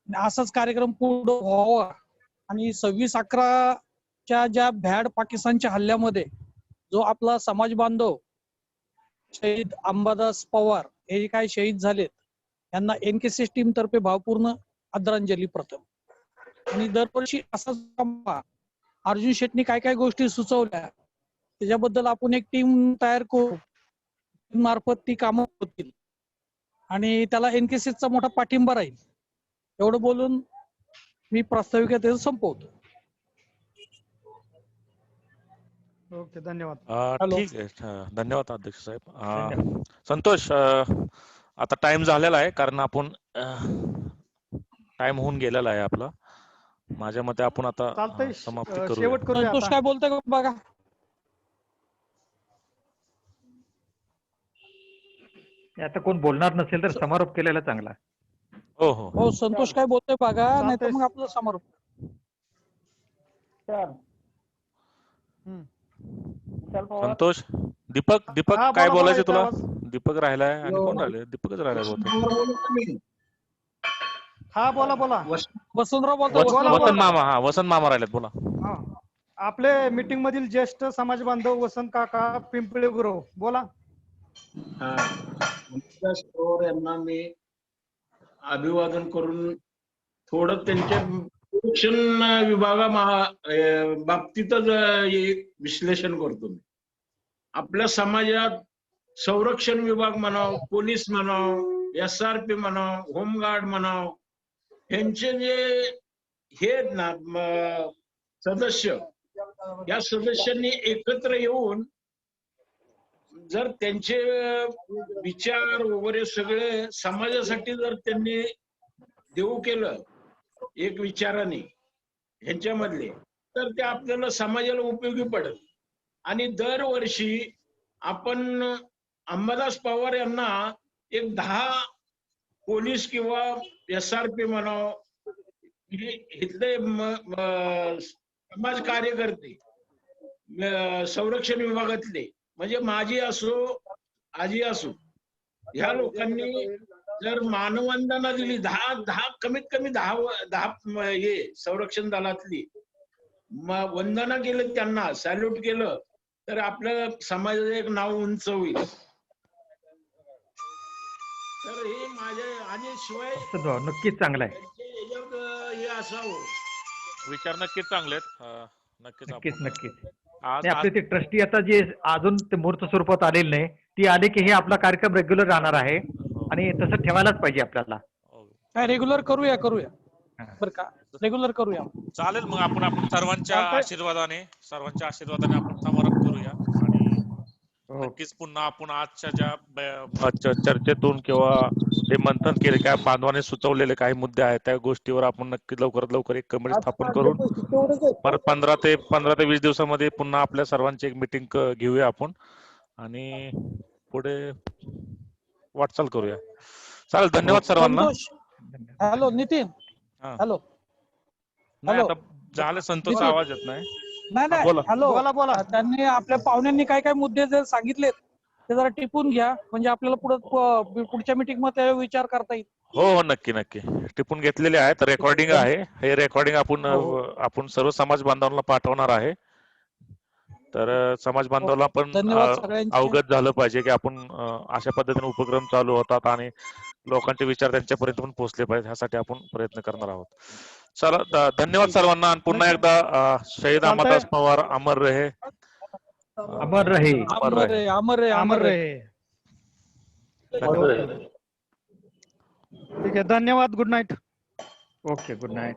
असाच कार्यक्रम पुढे व्हावा आणि 26/11च्या ज्या भ्याड पाकिस्तानच्या हल्ल्यामध्ये जो आपला समाज बांधव शहीद अंबादास पवार हे काय शहीद झालेत यांना एनकेएस टीम तर्फे भावपूर्ण आदरांजली प्रथम. आणि दरवर्षी असाच अर्जुन शेट्टी काय काय गोष्टी सुचवल्या त्याच्याबद्दल आपण एक टीम तयार करू, मार्फत ती कामं होतील आणि त्याला एनकेएसचा मोठा पाठिंबा राहील. एवढं बोलून मी प्रास्ताविकतेचं संपवतो. ओके, धन्यवाद. ठीक आहे, धन्यवाद अध्यक्ष साहेब. संतोष, आता टाइम झालेला आहे, कारण आपण टाइम होऊन गेलेला आहे आपला. माझ्या मते आपण आता समाप्ती करू. शेवट करूया. संतोष काय बोलतोय बघा? आता कोण बोलणार नसेल तर समारोप केलेला चांगला. हो हो हो, संतोष काय बोलतोय बघा, नाही तर मग आपलं समारोप. संतोष, दीपक काय बोलायचं तुला? दीपक राहिलाय आणि कोण राहिले? दीपकच राहिलाय बहुतेक. हा, बोला बोला. वसंतराव बोलतो. वसंत मामा. हा, वसंत मामा राहिलेत, बोला. आपले मीटिंग मधील ज्येष्ठ समाज बांधव वसंत काका पिंपळे गुरव, बोला. अंबादास पवार यांना मी अभिवादन करून थोडं त्यांच्या संरक्षण बाबतीतच एक विश्लेषण करतो मी. आपल्या समाजात संरक्षण विभाग म्हणाव, पोलीस म्हणाव, SRP म्हणाव, होमगार्ड म्हणाव, यांचे जे हे आहेत ना सदस्य, या सदस्यांनी एकत्र येऊन जर त्यांचे विचार वगैरे सगळे समाजासाठी जर त्यांनी देऊ केलं एक विचाराने ह्यांच्यामधले, तर ते आपल्याला समाजाला उपयोगी पडेल. आणि दरवर्षी आपण अंबादास पवार यांना एक 10 पोलीस किंवा SRP म्हणाव, इथले समाज कार्यकर्ते संरक्षण विभागातले, म्हणजे माझी असो आजी असो, ह्या लोकांनी जर मानवंदना दिली 10 कमीत कमी 10 हे संरक्षण दलातली वंदना केलं, त्यांना सॅल्यूट केलं, तर आपल्या समाजाचं एक नाव उंच होईल. तर हे माझे आणि शिवाय नक्कीच चांगला आहे. हे असावं. विचार नक्कीच चांगले आहेत. नक्कीच नक्कीच. आणि आपले ते ट्रस्टी आता जे अजून ते मूर्त स्वरूपात आलेले नाही, ती आले की हे आपला कार्यक्रम रेग्युलर राहणार आहे आणि तसं ठेवायलाच पाहिजे आपल्याला. काय रेग्युलर करूया बरं का, रेग्युलर करूया. चालेल, मग आपण सर्वांच्या आशीर्वादाने आपण समारंभ करूया. आणि नक्कीच पुन्हा आपण आजच्या ज्या चर्चेतून किंवा ते मंथन केले, काय बांधवाने सुचवलेले काही मुद्दे आहेत, त्या गोष्टीवर आपण नक्की लवकरात लवकर एक कमिटी स्थापन करून परत 15 ते 20 दिवसामध्ये पुन्हा आपल्या सर्वांची एक मिटिंग घेऊया आपण आणि पुढे वाटचाल करूया. चालेल, धन्यवाद सर्वांना. हॅलो नितीन, हॅलो नाही आता झालं, संतोषचा आवाज येत नाही. नाही हॅलो बोला. त्यांनी आपल्या पाहुण्यांनी काय काय मुद्दे जर सांगितलेत ते जरा टिपून घ्या, म्हणजे आपल्याला पुढच्या मीटिंग मध्ये विचार करता येईल. हो नक्की टिपून घेतलेले आहेत. रेकॉर्डिंग आहे, हे रेकॉर्डिंग आपण सर्व समाज बांधवांना पाठवणार आहे. तर समाज बांधवांना पण अवगत झालं पाहिजे की आपण अशा पद्धतीने उपक्रम चालू होतात आणि लोकांचे विचार त्यांच्यापर्यंत पण पोहोचले पाहिजे, ह्यासाठी आपण प्रयत्न करणार आहोत. चला, धन्यवाद सर्वांना. आणि पुन्हा एकदा शहीद अंबादास पवार अमर रहे, अमर रहे, अमर रहे, अमर रहे, अमर रहे. ठीक आहे, धन्यवाद. Good night. Okay, good night.